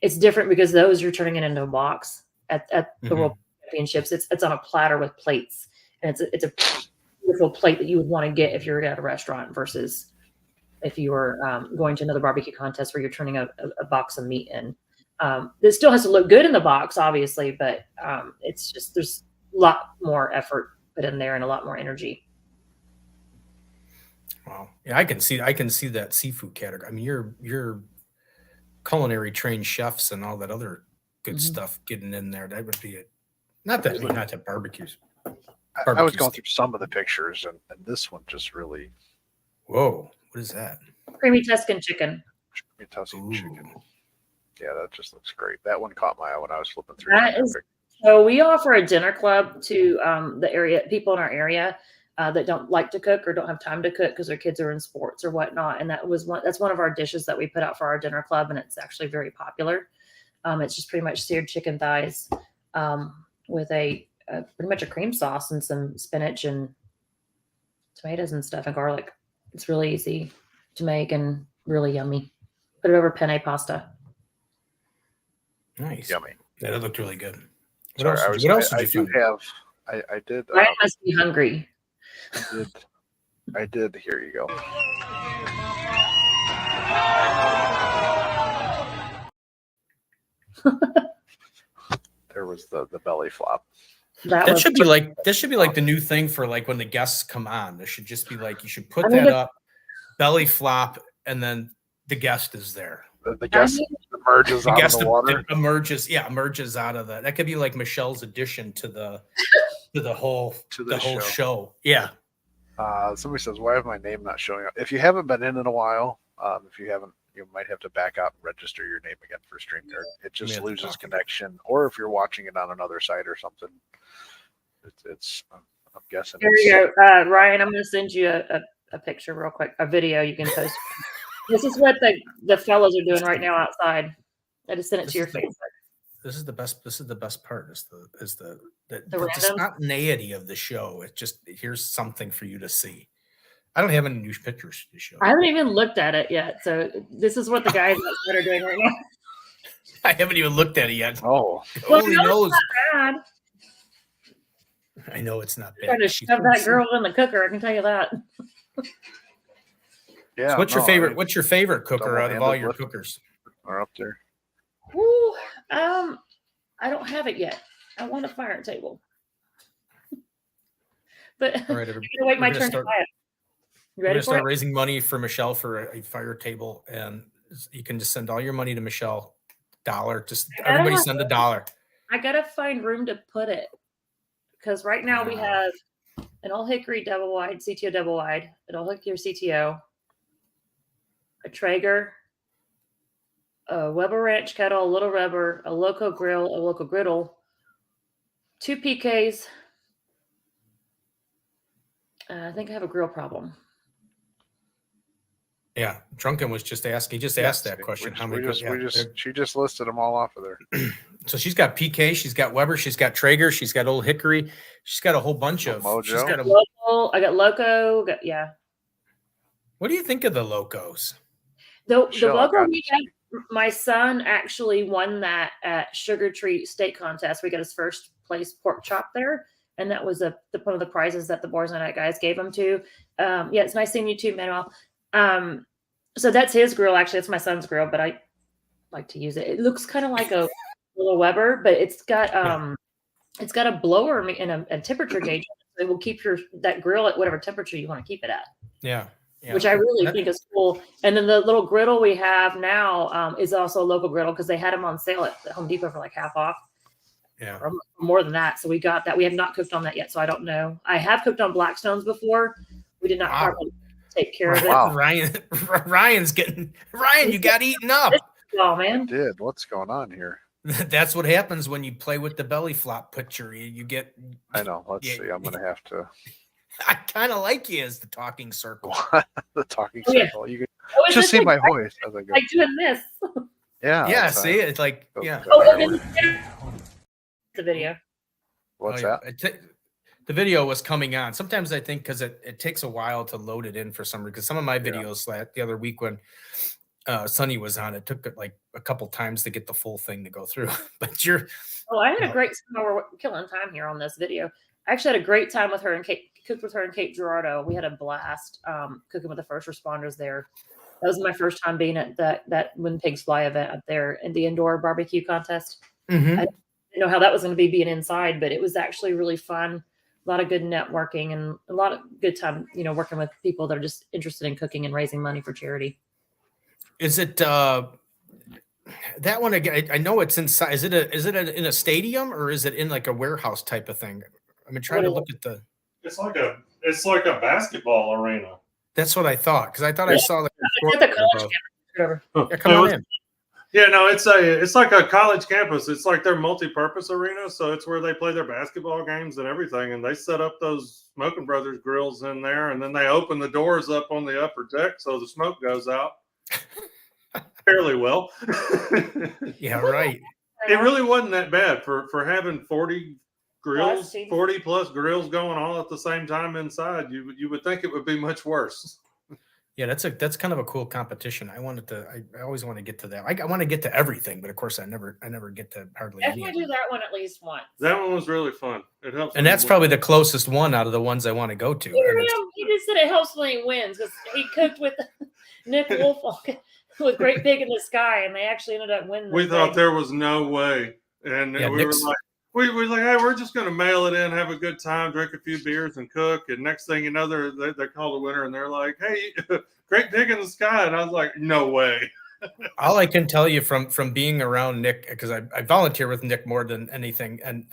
It's different because those you're turning it into a box at the World Championships. It's on a platter with plates, and it's a beautiful plate that you would want to get if you're at a restaurant versus if you were going to another barbecue contest where you're turning a box of meat in. It still has to look good in the box, obviously, but it's just there's a lot more effort put in there and a lot more energy. Wow. Yeah, I can see that seafood category. I mean, you're culinary trained chefs and all that other good stuff getting in there. That would be it. Not that barbecues. I was going through some of the pictures, and this one just really. Whoa! What is that? Creamy Tuscan chicken. Creamy Tuscan chicken. Yeah, that just looks great. That one caught my eye when I was flipping through. So we offer a dinner club to the area people in our area that don't like to cook or don't have time to cook because their kids are in sports or whatnot. And that's one of our dishes that we put out for our dinner club, and it's actually very popular. It's just pretty much seared chicken thighs with pretty much a cream sauce and some spinach and tomatoes and stuff and garlic. It's really easy to make and really yummy. Put it over penne pasta. Nice. Yummy. Yeah, that looked really good. What else did you find? I did. Ryan must be hungry. I did. Here you go. There was the belly flop. That should be like the new thing for like when the guests come on. There should just be like you should put that up, belly flop, and then the guest is there. The guest emerges out of the water. Emerges out of that. That could be like Michelle's addition to the whole show. Yeah. Somebody says, "Why is my name not showing up?" If you haven't been in a while, if you haven't, you might have to back out and register your name again for StreamYard. It just loses connection, or if you're watching it on another site or something, it's I'm guessing. There you go, Ryan. I'm going to send you a picture real quick, a video you can post. This is what the fellows are doing right now outside. I just sent it to your Facebook. This is the best. This is the best part. Is the random spontaneity of the show. It just here's something for you to see. I don't have any new pictures to show. I haven't even looked at it yet. So this is what the guys outside are doing right now. I haven't even looked at it yet. Oh, only knows. Bad. I know it's not bad. Trying to shove that girl in the cooker. I can tell you that. Yeah. So what's your favorite? What's your favorite cooker out of all your cookers? Are up there. Ooh, I don't have it yet. I want a fire table, but all right, I'm gonna wait my turn to buy it. You ready We're gonna for start it? raising money for Michelle for a fire table, and you can just send all your money to Michelle. $1. Just everybody send $1. I gotta find room to put it because right now we have an Old Hickory double wide, CTO double wide, an Old Hickory CTO, a Traeger, a Weber Ranch kettle, a Little Rubber, a Loco grill, a Loco griddle, 2 PKs. I think I have a grill problem. Yeah, Drunken was just asking. He just asked that question. How many? She just listed them all off of there. So she's got PK, she's got Weber, she's got Traeger, she's got Old Hickory, she's got a whole bunch of. Mojo. She's got Local. I got Loco. Yeah. What do you think of the Locos? The Michelle, Loco we had, my son actually won that at Sugar Tree State Contest. We got his first place pork chop there, and that was one of the prizes that the Boys on Night guys gave him to. Yeah, it's nice seeing you too, Manuel. So that's his grill. Actually, it's my son's grill, but I like to use it. It looks kind of like a little Weber, but it's got a blower and a temperature gauge. It will keep that grill at whatever temperature you want to keep it at. Yeah. Which I really think is cool. And then the little griddle we have now is also a local griddle because they had them on sale at Home Depot for like half off. Yeah. Or more than that. So we got that. We have not cooked on that yet, so I don't know. I have cooked on Blackstones before. We did not properly take care of it. Wow. Ryan, you got eaten up. Oh man. I did. What's going on here? That's what happens when you play with the belly flop picture. You get. I know. Let's see. I'm gonna have to. I kind of like you as the talking circle. The talking Oh, yeah. circle. You can just see my voice as I go. Like doing this. Yeah. Yeah. See, it's like yeah. The video. What's that? The video was coming on. Sometimes I think because it takes a while to load it in for some reason. Because some of my videos the other week when Sonny was on, it took like a couple times to get the full thing to go through. But I had a great time. We're killing time here on this video. I actually had a great time with her and cooked with her in Cape Girardeau. We had a blast cooking with the first responders there. That was my first time being at that When Pigs Fly event up there in the indoor barbecue contest. Mm-hmm. I didn't know how that was going to be being inside, but it was actually really fun. A lot of good networking and a lot of good time, working with people that are just interested in cooking and raising money for charity. Is it that one again? I know it's inside. Is it in a stadium or is it in like a warehouse type of thing? I've been trying to look at the. It's like a basketball arena. That's what I thought because I thought I saw like. The college campus, yeah, come on in. Yeah, no, it's like a college campus. It's like their multi-purpose arena, so it's where they play their basketball games and everything. And they set up those Smoking Brothers grills in there, and then they open the doors up on the upper deck so the smoke goes out fairly well. Yeah, right. It really wasn't that bad for having 40 grills, 40 plus grills going all at the same time inside. You would think it would be much worse. Yeah, that's kind of a cool competition. I always want to get to that. I want to get to everything, but of course I never get to hardly any. Definitely do that one at least once. That one was really fun. It helps. And that's probably the closest one out of the ones I want to go to. He just said it helps when he wins because he cooked with Nick Wolf with Great Pig in the Sky, and they actually ended up winning. We thought there was no way, and we were like. We were like, hey, we're just going to mail it in, have a good time, drink a few beers, and cook. And next thing you know, they call the winner, and they're like, hey, Great Pig in the Sky. And I was like, no way. All I can tell you from being around Nick, because I volunteer with Nick more than anything, and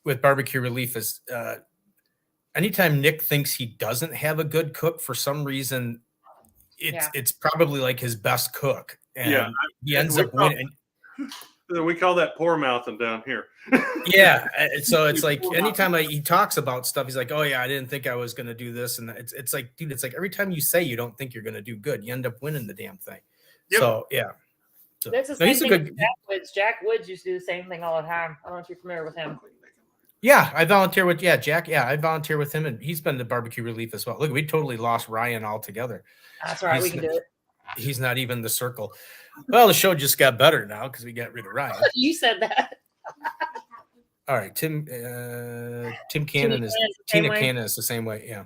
with Barbecue Relief is anytime Nick thinks he doesn't have a good cook for some reason, it's probably like his best cook. And he ends up winning. We call that poor mouthing down here. Yeah. So it's like anytime he talks about stuff, he's like, oh yeah, I didn't think I was going to do this. And it's like, dude, it's like every time you say you don't think you're going to do good, you end up winning the damn thing. Yep. So yeah. So, that's the same thing with Jack Woods. Jack Woods used to do the same thing all the time. I don't know if you're familiar with him. Yeah, I volunteer with Jack. Yeah, I volunteer with him, and he's been to Barbecue Relief as well. Look, we totally lost Ryan altogether. That's right, we can do it. He's not even the circle. Well, the show just got better now because we got rid of Ryan. You said that. All right, Tim Cannon is Tina Cannon is the same way. Yeah,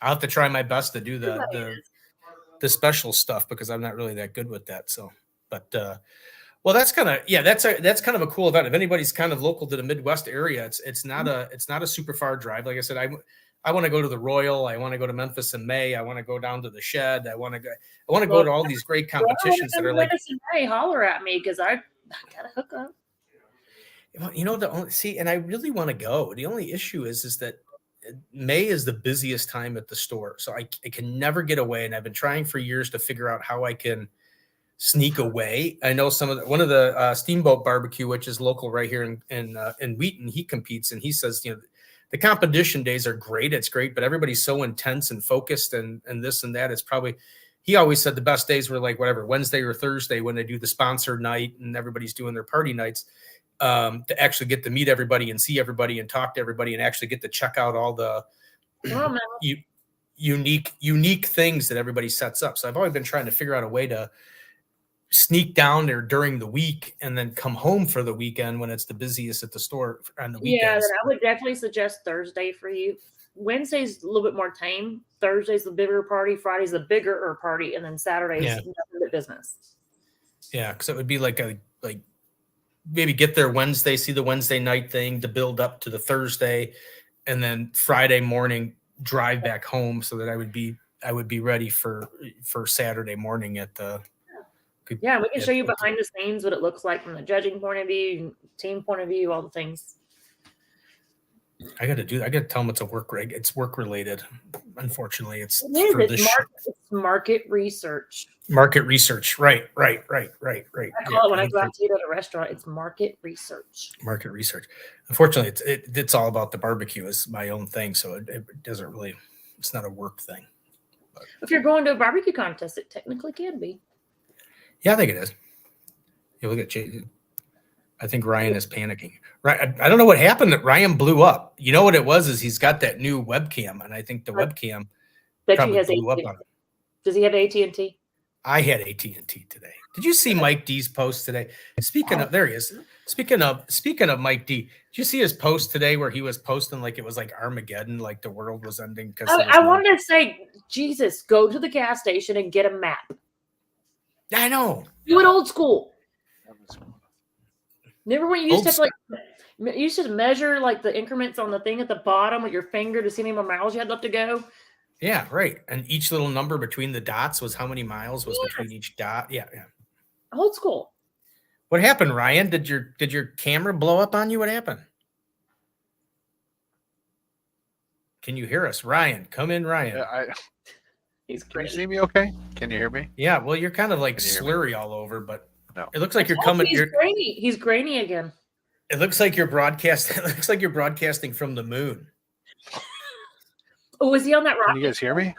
I'll have to try my best to do the special stuff because I'm not really that good with that. So, but well, that's kind of a cool event. If anybody's kind of local to the Midwest area, it's not a super far drive. Like I said, I want to go to the Royal. I want to go to Memphis in May. I want to go down to the Shed. I want to go to all these great competitions that are like. May, holler at me because I gotta hook up. Well, and I really want to go. The only issue is that May is the busiest time at the store, so I can never get away. And I've been trying for years to figure out how I can sneak away. I know one of the Steamboat Barbecue, which is local right here in Wheaton. He competes, and he says, the competition days are great. It's great, but everybody's so intense and focused and this and that. It's probably, he always said the best days were like whatever Wednesday or Thursday when they do the sponsor night and everybody's doing their party nights, to actually get to meet everybody and see everybody and talk to everybody and actually get to check out all the unique things that everybody sets up. So I've always been trying to figure out a way to sneak down there during the week and then come home for the weekend when it's the busiest at the store on the weekends. Yeah, then I would definitely suggest Thursday for you. Wednesday's a little bit more tame. Thursday's the bigger party. Friday's the bigger party, and then Saturday's nothing but business. Yeah, because it would be like maybe get there Wednesday, see the Wednesday night thing to build up to the Thursday, and then Friday morning drive back home so that I would be ready for Saturday morning at the. Yeah, we can show you behind the scenes what it looks like from the judging point of view, team point of view, all the things. I got to tell them it's it's work related. Unfortunately, it's market research. Market research. Right. I call it when I go out to eat at a restaurant, it's market research. Market research. Unfortunately, it's all about the barbecue is my own thing. So it doesn't really, it's not a work thing. But if you're going to a barbecue contest, it technically can be. Yeah, I think it is. You look at Jay. I think Ryan is panicking. Right. I don't know what happened that Ryan blew up. You know what it was? Is he's got that new webcam, and I think the webcam probably blew up on him. Does he have AT&T? I had AT&T today. Did you see Mike D's post today? There he is. Speaking of Mike D, did you see his post today where he was posting like it was like Armageddon, like the world was ending? Because I wanted to say, Jesus, go to the gas station and get a map. I know. Do it old school. Remember when you used to measure like the increments on the thing at the bottom with your finger to see how many miles you had left to go? Yeah, right. And each little number between the dots was how many miles was between each dot. Yeah. Old school. What happened, Ryan? Did your camera blow up on you? What happened? Can you hear us, Ryan? Come in, Ryan. Yeah, Can you see me okay? Can you hear me? Yeah, well, you're kind of like slurry all over, but no. It looks like you're coming. He's grainy again. It looks like you're broadcasting. It looks like you're broadcasting from the moon. Oh, was he on that rocket? Can you guys hear me?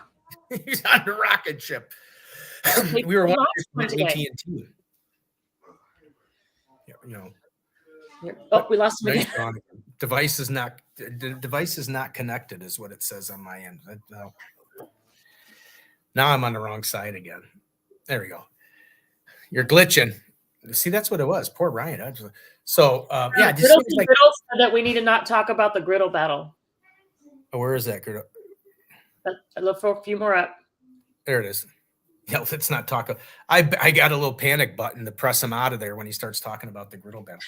He's on the rocket ship. We were watching AT&T. We lost him again. Device is not connected, is what it says on my end. Now I'm on the wrong side again. There we go. You're glitching. See, that's what it was. Poor Ryan. So, yeah. Griddle said that we need to not talk about the griddle battle. Oh, where is that griddle? I look for a few more up. There it is. Yeah, let's not talk. I got a little panic button to press him out of there when he starts talking about the griddle battle.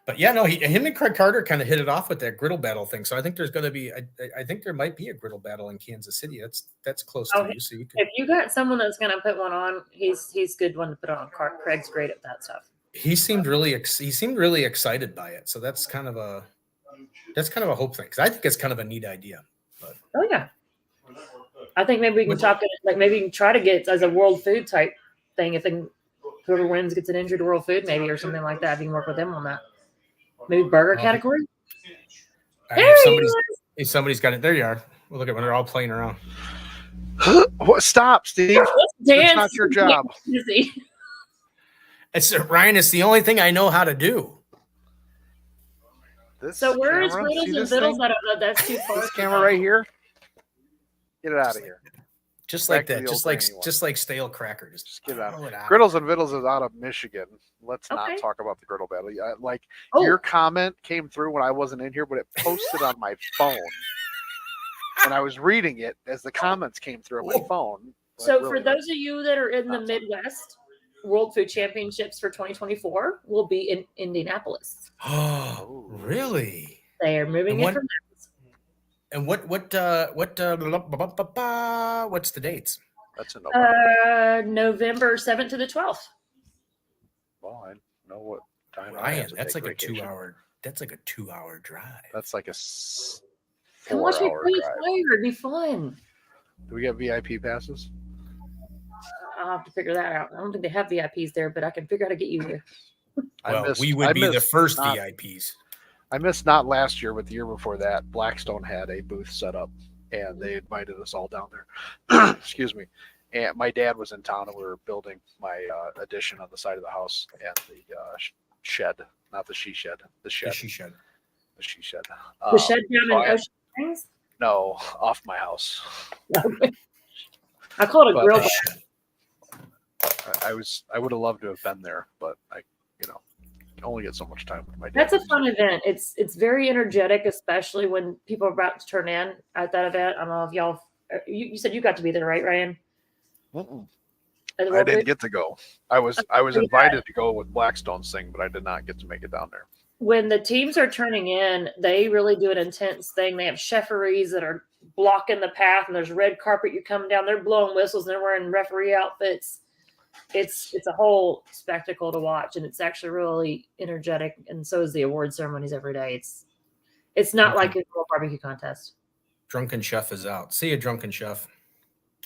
But yeah, no, him and Craig Carter kind of hit it off with that griddle battle thing. So I think there's going to be, I think there might be a griddle battle in Kansas City. That's close to you. So you can, if you got someone that's going to put one on, he's good one to put on. Craig's great at that stuff. He seemed really excited by it. So that's kind of a hope thing because I think it's kind of a neat idea. But. Oh yeah, I think maybe we can talk it like maybe you can try to get as a world food type thing. If whoever wins gets an injured world food maybe or something like that. If you can work with them on that. Maybe burger category. If somebody's got it, there you are. Well, look at when they're all playing around. Stop, Steve. That's not your job. Ryan, it's the only thing I know how to do. So where is Riddles and Biddles? That's too far. This camera right here. Get it out of here. Just like that. Just like stale cracker. Just get it out. Griddles and Viddles is out of Michigan. Let's not talk about the griddle battle. Your comment came through when I wasn't in here, but it posted on my phone. And I was reading it as the comments came through on my phone. So really, for those of you that are in the Midwest, World Food Championships for 2024 will be in Indianapolis. Oh, really? They are moving it from And what's the dates? That's in November. November 7th to the 12th. Well, I know what time. Ryan, that's like a 2-hour. That's like a 2-hour drive. That's like a 4-hour Come watch me play drive. Fire. It'd be fun. Do we get VIP passes? I'll have to figure that out. I don't think they have VIPs there, but I can figure out how to get you there. Well, we would be the first VIPs. I missed not last year, but the year before that, Blackstone had a booth set up, and they invited us all down there. Excuse me. and my dad was in town, and we were building my addition on the side of the house, and the shed, not the she shed, the shed, She shed. the she shed. The shed down so in Ocean Springs? no, off my house. I call it a But- grill. I would have loved to have been there, but I only get so much time with my dad. That's a fun event. It's very energetic, especially when people are about to turn in at that event. I don't know if y'all. You said you got to be there, right, Ryan? Mm-mm. At the I World didn't Food? get to go. I was invited to go with Blackstone's thing, but I did not get to make it down there. When the teams are turning in, they really do an intense thing. They have referees that are blocking the path, and there's red carpet. You're coming down. They're blowing whistles, and they're wearing referee outfits. It's a whole spectacle to watch, and it's actually really energetic. And so is the award ceremonies every day. It's not Okay. like a little barbecue contest. Drunken Chef is out. See you, Drunken Chef.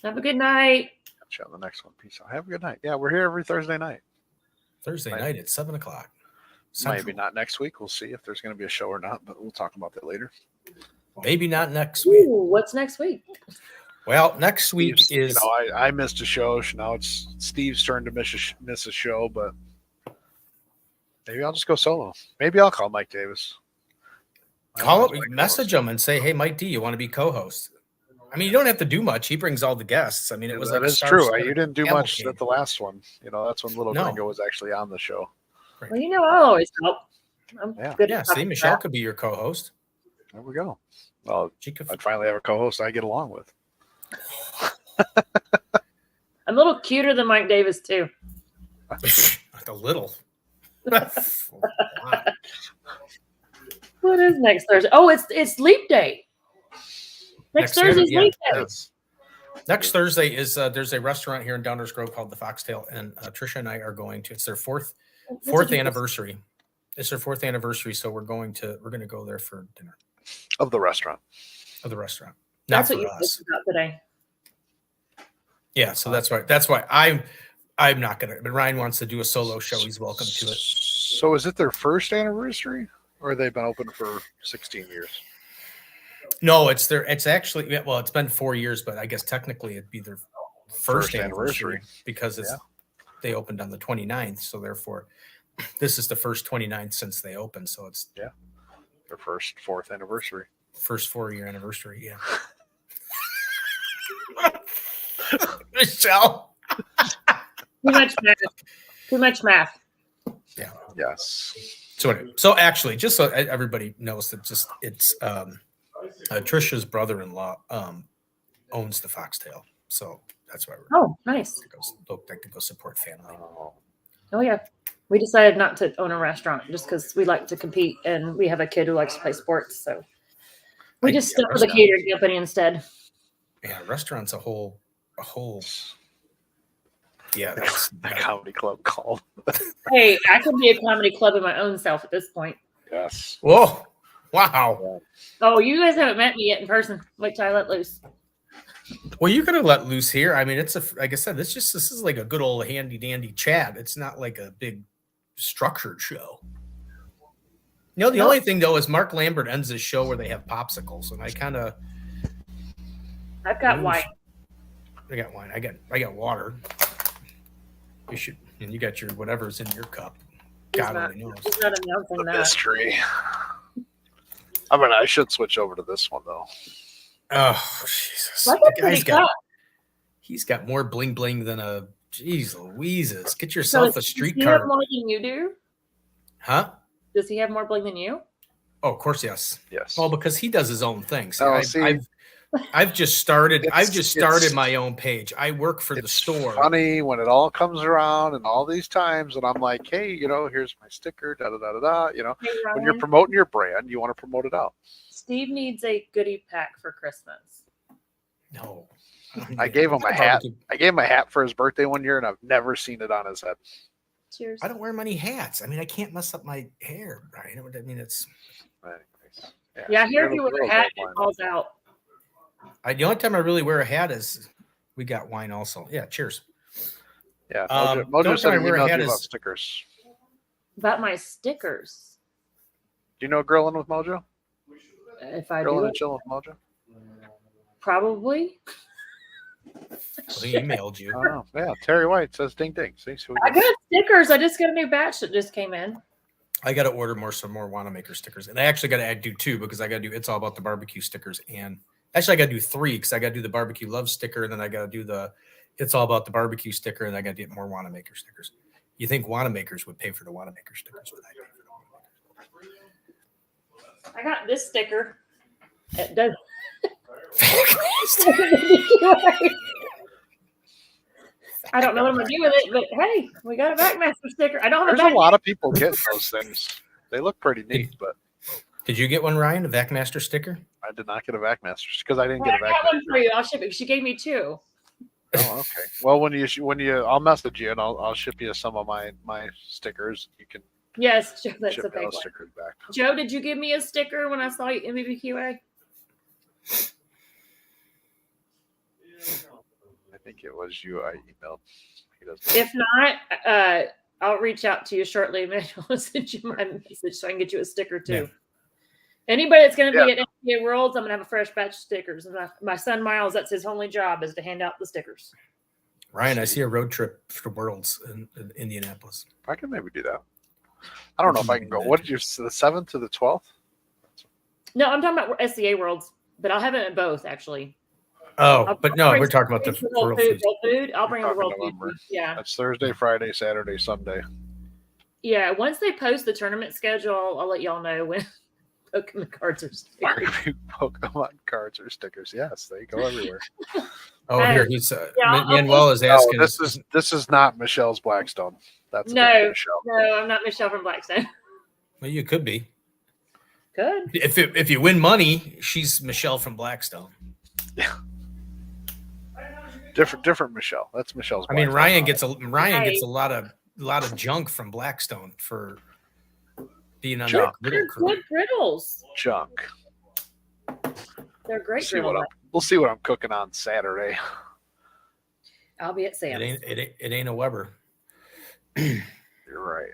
Have a good night. Catch you on the next one. Peace out. Have a good night. Yeah, we're here every Thursday night. Thursday Right. night at 7:00. Maybe not next week. We'll see if there's going to be a show or not, but we'll talk about that later. Maybe not next week. Ooh, what's next week? Well, next week Steve's- is I missed a show. Now it's Steve's turn to miss a show, but maybe I'll just go solo. Maybe I'll call Mike Davis. call it, message him and say, "Hey, Mike D, you want to be co-host?" I mean, you don't have to do much. He brings all the guests. I mean, it was That like a is true. star-studded You didn't do much cavalcade. at the last one. That's when Little No. Gringo was actually on the show. Well, I'll always help. I'm Yeah. good. Yeah, at see, talking Michelle crap. could be your co-host. There we go. Well, She could. I'd finally have a co-host I get along with. I'm a little cuter than Mike Davis too. a little. What is next Thursday? Oh, it's leap day. Next Thursday's yeah. leap day. Yes. Next Thursday is there's a restaurant here in Downers Grove called the Foxtail, and Trisha and I are going to. It's their fourth anniversary. It's their fourth anniversary, so we're going to go there for dinner Of the restaurant. of the restaurant. Not That's for what you us. posted about today. Yeah, so that's why. That's why I'm not gonna. But Ryan wants to do a solo show. He's welcome to it. So is it their first anniversary, or they've been open for 16 years? No, it's actually well, it's been 4 years, but I guess technically it'd be their first anniversary because they opened on the 29th, so therefore this is the first 29th since they opened, so it's their first fourth anniversary. first 4-year anniversary. Yeah. Michelle. Too much math. Too much math. Yeah. Yes. So actually, just so everybody knows that it's Trisha's brother-in-law owns the Foxtail, so that's why we're Oh, nice. like to go support family. Oh yeah. We decided not to own a restaurant just because we like to compete and we have a kid who likes to play sports. So we just stuck with a catering company instead. Yeah, restaurant's a whole. Yeah, that's A comedy club called. Hey, I could be a comedy club in my own self at this point. Yes. whoa, wow. Oh, you guys haven't met me yet in person. Wait till I let loose. Well, you could have let loose here. I mean, it's like I said, this is like a good old handy dandy chat. It's not like a big structured show. The only thing though is Mark Lambert ends his show where they have popsicles, and I've got wine. I got wine. I got water. You should, and you got your whatever's in your cup. God only knows. He's not announcing The that. mystery. I should switch over to this one though. Oh Jesus! Like The a pretty guy's got cup. he's got more bling bling than a geez Louises. Get yourself a Does street he have card, more than you do? huh? Does he have more bling than you? Oh, of course, yes. Yes. Well, because he does his own thing. See, Oh, see, I've just started. I've it's- just started it's- my own page. I work for the it's store. funny when it all comes around and all these times, and I'm like, hey, here's my sticker, da da da da da. Hey, When you're Ryan, promoting your brand, you want to promote it out. Steve needs a goodie pack for Christmas. No, I gave him a hat. I gave him a hat for his birthday one year, and I've never seen it on his head. Cheers. I don't wear many hats. I mean, I can't mess up my hair, right? I mean, it's Anyways, Yeah, so here if you're you wear the a hat, girls it falls out. the only time I really wear a hat is we got wine also. Yeah, cheers. Yeah, the Mojo only said time he I wear a emailed hat you about is- stickers. About my stickers. Do you know Grilling with Mojo? If I Grilling do and it, Chilling with Mojo? probably. He emailed you. Oh, yeah. Terry White says ding ding. See, so we I got stickers. I just got a new batch that just came in. I got to order some more Wanamaker stickers, and I actually got to do 2 because I got to do It's All About the Barbecue stickers, and actually I got to do 3 because I got to do the Barbecue Love sticker, and then I got to do the It's All About the Barbecue sticker, and I got to get more Wanamaker stickers. You think Wanamakers would pay for the Wanamaker stickers? Would I pay for the Wanamaker? I got this sticker. It does. I don't know what I'm gonna do with it, but hey, we got a Backmaster sticker. I don't have There's a a lot of people getting those things. They look pretty neat, but Did you get one, Ryan? A Backmaster sticker? I did not get a Backmaster because I didn't Well, get a I got one Backmaster. for you. I'll ship it. She gave me 2. Oh, okay. Well, when you, I'll message you and I'll ship you some of my stickers. You can Yes, Joe, that's ship a big those one. stickers back. Joe, did you give me a sticker when I saw you in BBQA? I think it was you I emailed. He doesn't. If not, I'll reach out to you shortly. Maybe I'll send you my message so I can get you a sticker too. Yeah. Anybody that's going to be at NBA Worlds, I'm going to have a fresh batch of stickers. And my son Miles, that's his only job is to hand out the stickers. Ryan, I see a road trip for Worlds in Indianapolis. I can maybe do that. I don't know if I can go. What did you say, the 7th to the 12th? No, I'm talking about SCA Worlds, but I'll have it in both actually. Oh, but no, we're talking about the world World Foods. food. I'll bring the Talking world food. November. Yeah. That's Thursday, Friday, Saturday, Sunday. Yeah. Once they post the tournament schedule, I'll let y'all know when Pokemon cards are stickers. Barbecue Pokemon cards or stickers. Yes, they go everywhere. Oh, here he's I'll Manuel is Oh, asking. this is not Michelle's Blackstone. That's a No. different Michelle. No, I'm not Michelle from Blackstone. Well, you could be. Good. If you win money, she's Michelle from Blackstone. Different Michelle. That's Michelle's I mean, Blackstone. Ryan gets a lot of junk from Blackstone for being on that They're little crew. good griddles. Junk. They're great See griddles. we'll see what I'm cooking on Saturday. I'll be at It Sam's. ain't a Weber. You're right.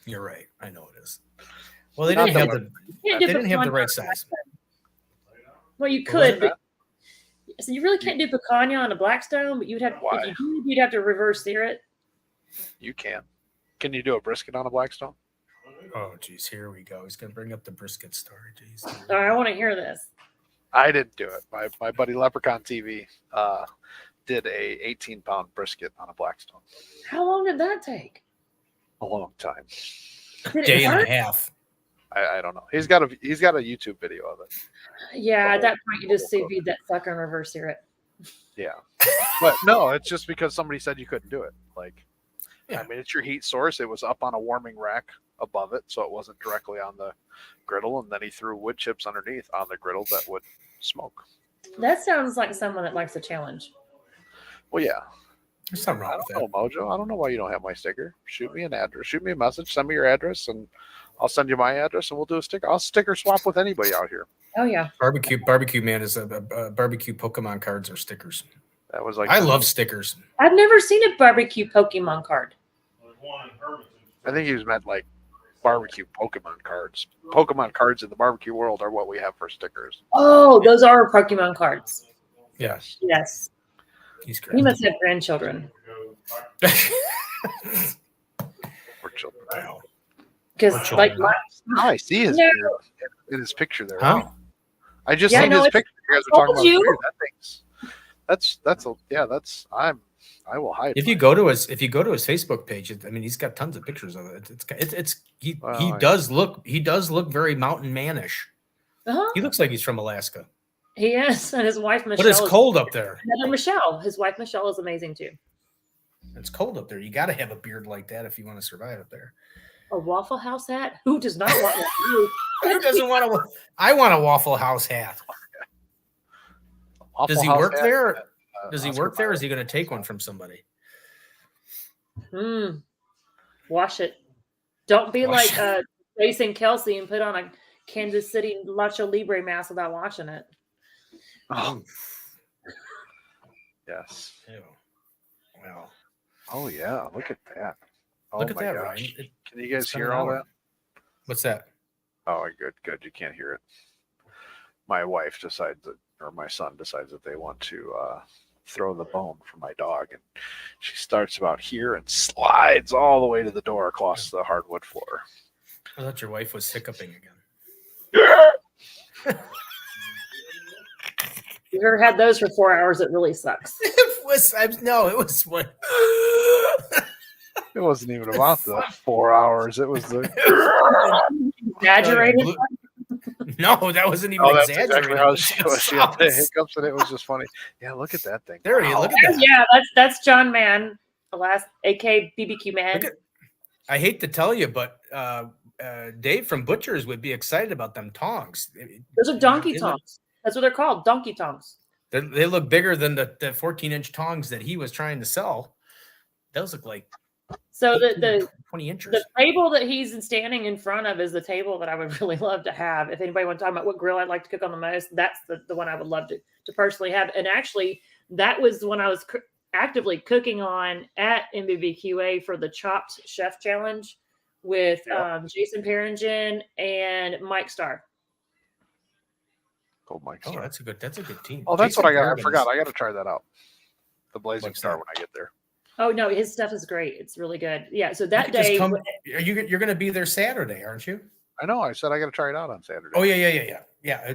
You're right. I know it is. Well, they Not didn't have the the You can't they do didn't have the picanha. right size. Well, you What was could, but so you really can't do picanha on a Blackstone, but you'd have Why? if you did, you'd have to reverse sear it. You can. Can you do a brisket on a Blackstone? Oh, geez, here we go. He's gonna bring up the brisket story. Jeez. All right, I want to hear this. I didn't do it. My buddy Leprechaun TV did a 18-pound brisket on a Blackstone. How long did that take? A long time. Did it Day and hurt? a half. I don't know. He's got a YouTube video of it. Yeah, at that point, you just Oh. sous vide that sucker and reverse sear it. Yeah. But no, it's just because somebody said you couldn't do it. Like, Yeah. I mean, it's your heat source. It was up on a warming rack above it, so it wasn't directly on the griddle. And then he threw wood chips underneath on the griddle that would smoke. That sounds like someone that likes a challenge. Well, yeah. There's something I wrong with don't that. know, Mojo. I don't know why you don't have my sticker. Shoot me an address. Shoot me a message. Send me your address, and I'll send you my address, and we'll do a sticker. I'll sticker swap with anybody out here. Oh yeah, Barbecue man is a barbecue Pokemon cards or stickers. That was like I love stickers. I've never seen a barbecue Pokemon card. I think he was meant like barbecue Pokemon cards. Pokemon cards in the barbecue world are what we have for stickers. Oh, those are Pokemon cards. Yes, Yes, he's he great. must have grandchildren For children. Wow. because Or like children. my, Oh, I see his No. beard in his picture there. Huh? I just Yeah, seen no, his it's- picture. You guys I are talking told about you. beard. I will hide. If you mine. go to his Facebook page, I mean, he's got tons of pictures of it. He Well, does look very mountain manish. uh-huh. He looks like he's from Alaska, He is, and his wife Michelle. but it's is- cold up there. Another Michelle. His wife Michelle is amazing too. It's cold up there. You got to have a beard like that if you want to survive up there. A Waffle House hat? Who does not want that? Who doesn't want to? I want a Waffle House hat. Waffle Does he House work hat, there? Does he Oscar work there? Or Mayer. is he going to take one from somebody? Wash it. Don't be Wash like Jason Kelsey and put on a Kansas City Nacho Libre mask without washing it. Oh, yes. Ew. Well, Oh yeah. Look at that. Oh look at my that, gosh. Ryan. Can you guys It's been hear an all hour. that? What's that? Oh, good. You can't hear it. My wife decides that, or my son decides that they want to throw the bone for my dog. And she starts about here and slides all the way to the door across the hardwood floor. I thought your wife was hiccuping again. You ever had those for 4 hours? It really sucks. It was what. It wasn't even about the 4 hours. It was the. Exaggerated. No, that wasn't even That's exaggerated. exactly how she had the hiccups, and it was just funny. Yeah, look at that thing. There you look at that. Yeah, that's John Mann, AK BBQ Man. I hate to tell you, but Dave from Butchers would be excited about them tongs. Those are donkey tongs. That's what they're called, donkey tongs. They look bigger than the 14-inch tongs that he was trying to sell. Those look like so the 20 inches. The table that he's standing in front of is the table that I would really love to have. If anybody wants to talk about what grill I'd like to cook on the most, that's the one I would love to personally have. And actually, that was the one I was actively cooking on at MBBQA for the Chopped Chef Challenge with Jason Perringen and Mike Starr. Oh my God. Oh, that's a good team. Oh, that's Jason what I got. I Perrigan's- forgot. I got to try that out. The Blazing What's Star that? when I get there. Oh no, his stuff is great. It's really good. Yeah. So that Just day, you're going to be there Saturday, aren't you? I know. I said I got to try it out on Saturday. Oh yeah.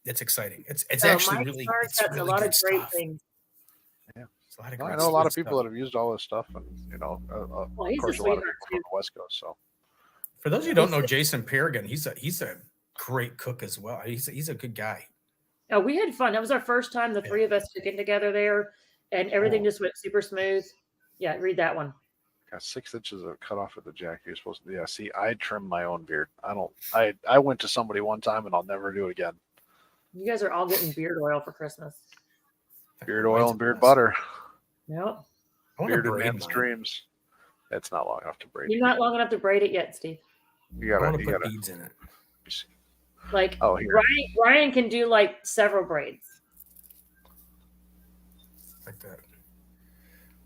It's exciting. It's actually Mike really. Starr's It's got really a lot good of great stuff. things. It's a lot of I great know a lot of stuff. people that have used all this stuff, and of Well, he's a course, a lot of sweetheart, people from the West Coast. So For those of you who don't know Jason Perrigan, he's a great cook as well. He's a good guy. Oh, we had fun. That was our first time, the three of us cooking together there, and everything just went super smooth. Yeah, read that one. got 6 inches of cut off at the jack. You're supposed to. Yeah. See, I trim my own beard. I don't. I went to somebody one time, and I'll never do it again. You guys are all getting beard oil for Christmas. Beard oil and beard butter. Yep. I want to Bearded braid man's mine. dreams. It's not long enough to braid. You're not long enough to braid it yet, Steve. You I gotta. want You to put gotta. beads in it. Like Oh, here. Ryan can do like several braids. Like that.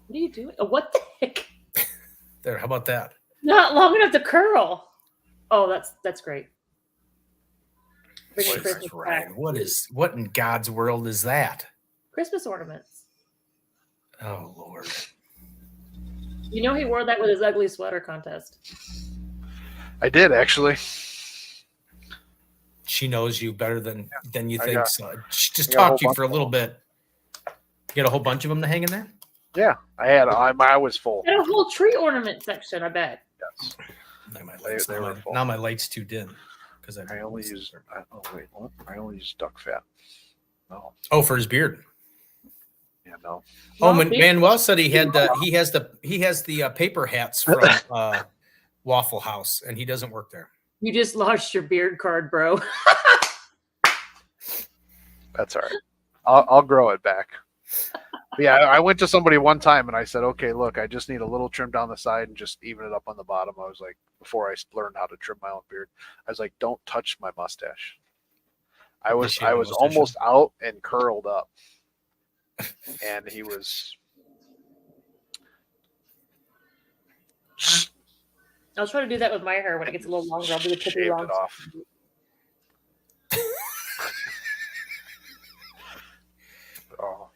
What are you doing? Oh, what the heck? There. How about that? Not long enough to curl. Oh, that's great. Bring Boy, the Christmas Ryan, back. what in God's world is that? Christmas ornaments. Oh Lord. You know he wore that with his ugly sweater contest. I did actually. She knows you better than you I think. got- So she just I got a talked to you whole for a bunch little of bit. You got a whole bunch of them to hang in there? Yeah, I had. I was full. And a whole tree ornament section, I bet. Yes. Now my lights, they were full. now my light's too dim because I only use. Oh wait, what? I only use duck fat. No. Oh, for his beard. Yeah, no. Oh, Well, Manuel said he has the paper hats from Waffle House, and he doesn't work there. You just lost your beard card, bro. That's all right. I'll grow it back. But yeah, I went to somebody one time and I said, okay, look, I just need a little trim down the side and just even it up on the bottom. I was like, before I learned how to trim my own beard, I was like, don't touch my mustache. I was almost out and curled up, and he was. I'll try to do that with my hair when it gets a little longer. I'll do the Shaved tippy it long. off. Oh,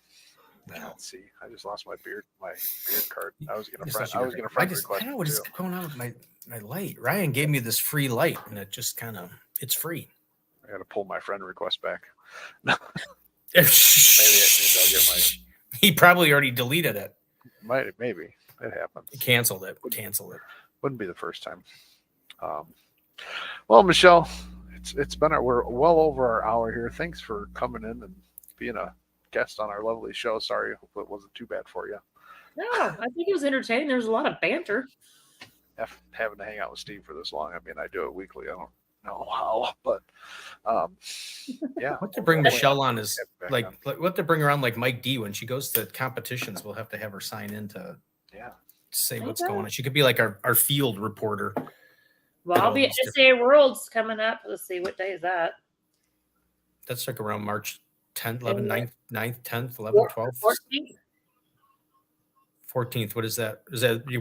let's see. I just lost my beard card. I was gonna friend request. I don't know what is going on with my light. Ryan gave me this free light, and it just it's free. I got to pull my friend request back. Maybe I'll get my. He probably already deleted it. Maybe it happens. Canceled it. Wouldn't be the first time. Well, Michelle, it's been we're well over our hour here. Thanks for coming in and being a guest on our lovely show. Sorry, hope it wasn't too bad for you. No, I think it was entertaining. There was a lot of banter. Having to hang out with Steve for this long. I mean, I do it weekly. I don't know how, but yeah. What to bring Michelle on is Back like on. what to bring her on like Mike D when she goes to competitions. We'll have to have her sign in to say what's going on. She could be like our field reporter. Well, I'll be at SCA Worlds coming up. Let's see, what day is that? That's like around March 10th, 11th, 9th, 10th, 11th, 12th, 14th? 14th. What is that?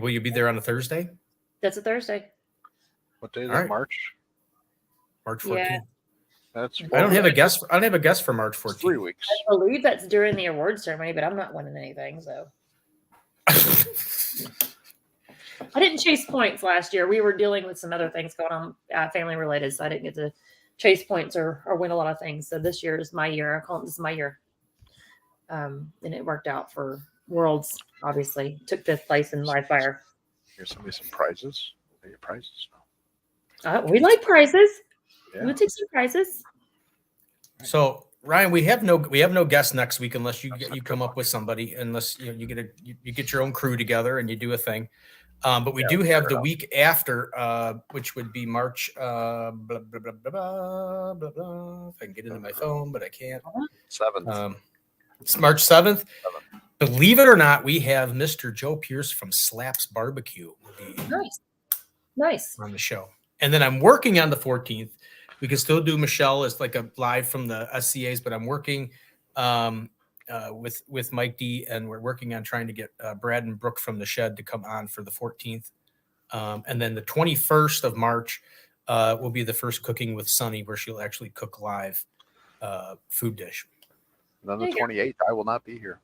Will you be there on a Thursday? That's a Thursday. What day is All it? right. March? March 14th. Yeah. That's I don't have a guess. I don't have a guess for March 14th. 3 weeks. I believe that's during the awards ceremony, but I'm not winning anything, so I didn't chase points last year. We were dealing with some other things going on, family related, so I didn't get to chase points or win a lot of things. So this year is my year. I call it this is my year, and it worked out for Worlds. Obviously, took 5th place in live fire. Here's somebody some prizes. What are your prizes? We like prizes. Yeah. We'll take some prizes. So Ryan, we have no guests next week unless you come up with somebody, unless you get your own crew together and you do a thing. But we do have the week after, which would be March. Blah, blah, blah, blah, blah, blah, blah. If I can get into my phone, but I can't. 7th. It's March 7th. Believe it or not, we have Mr. Joe Pierce from Slaps Barbecue Nice. on the show. And then I'm working on the 14th. We can still do Michelle as like a live from the SCAs, but I'm working with Mike D, and we're working on trying to get Brad and Brooke from the Shed to come on for the 14th. And then the 21st of March will be the first Cooking with Sunny, where she'll actually cook live food dish. And then the 28th, I will not be here.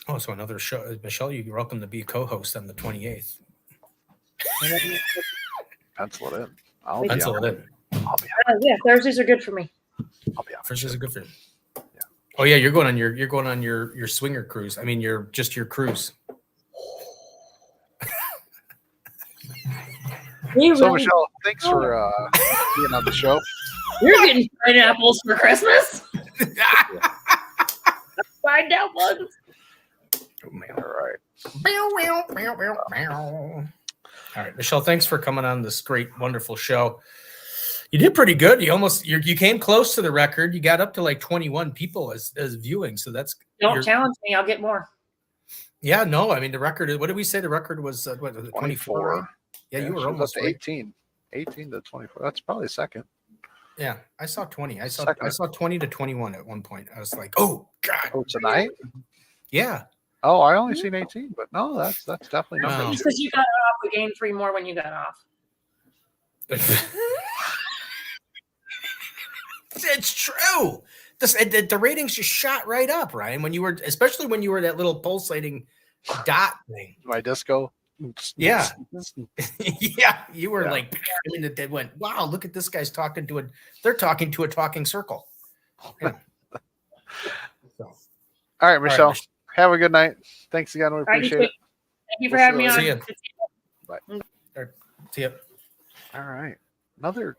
Oh, so another show. Michelle, you're welcome to be a co-host on the 28th. Pencil it in. Pencil it in. I'll be Yeah, Thursdays are good for me. I'll be on. First is a good for you. Yeah. Oh yeah, you're going on your swinger cruise. I mean, your cruise. So Michelle, thanks for being on the show. You're getting pineapples for Christmas. Find out ones. Oh man. All right, Michelle, thanks for coming on this great, wonderful show. You did pretty good. You came close to the record. You got up to like 21 people as viewing. So that's Don't challenge me. I'll get more. Yeah, no, I mean the record. What did we say? The record was 24. Yeah, you were almost up to 18. 18 to 24. That's probably second. Yeah, I saw 20. I saw 20 to 21 at one point. I was like, oh God. Oh, tonight? Yeah. Oh, I only seen 18, but no, that's definitely No. not. Because you got off, we gained 3 more when you got off. It's true. The ratings just shot right up, Ryan. Especially when you were that little pulsating dot thing. My disco. Yeah. Yeah. You were like, I mean, it went, wow, look at this guy's talking to they're talking to a talking circle. Yeah. All right, Michelle. Right, have a good night. Thanks again. We appreciate it. Thank you for having me on. See ya. Bye. See ya. All right. Another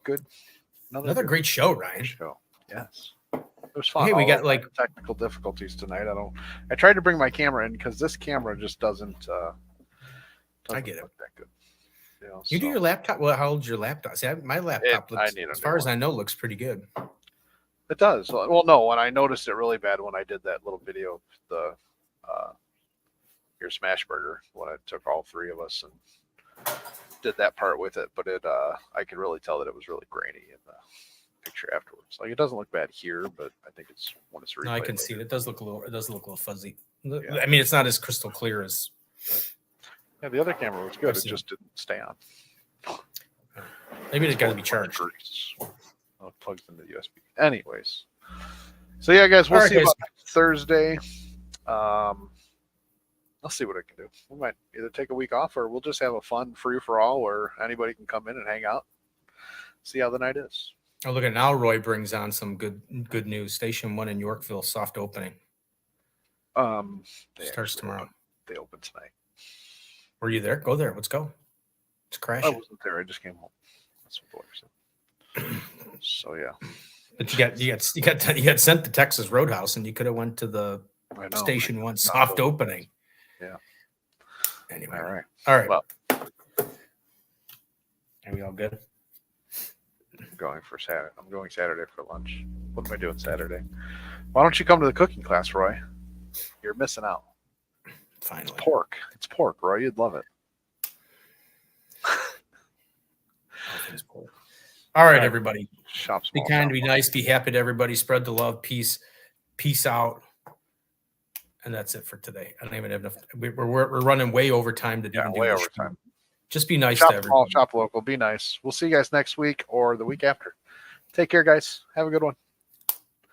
great show, Ryan. show. Yes. It was fun. Hey, we got like technical difficulties tonight. I tried to bring my camera in because this camera just doesn't I get it. look that good. You do your laptop. Well, how old's your laptop? See, my laptop looks, as far as I know, looks pretty good. It does. Well, no, and I noticed it really bad when I did that little video of the your smash burger, when I took all 3 of us and did that part with it, but I could really tell that it was really grainy in the picture afterwards. Like, it doesn't look bad here, but I think it's when it's replayed. No, I can see it. It does look a little fuzzy. Yeah. I mean, it's not as crystal clear as. Yeah, the other camera was good. It just didn't stay on. Maybe it's got to be charged. Oh, it plugs into the USB. Anyways, so yeah, guys, we'll see about Thursday. I'll see what I can do. We might either take a week off, or we'll just have a fun free for all where anybody can come in and hang out, see how the night is. Oh, look at now. Roy brings on some good news. Station 1 in Yorkville, soft opening. Starts tomorrow. They open tonight. Were you there? Go there. Let's go. Let's crash. I wasn't there. I just came home. That's what the lawyer said. So yeah. But you got sent to Texas Roadhouse, and you could have went to the Station 1 soft opening. Yeah. Anyway. All right. Well, are we all good? I'm going Saturday for lunch. What am I doing Saturday? Why don't you come to the cooking class, Roy? You're missing out. Finally. It's pork, Roy. You'd love it. All right, everybody. Shop small. Be kind, be nice, be happy to everybody. Spread the love, peace out. And that's it for today. I don't even have enough. We're running way over time to do. Yeah, way over time. Just be nice to everybody. Shop local. Be nice. We'll see you guys next week or the week after. Take care, guys. Have a good one.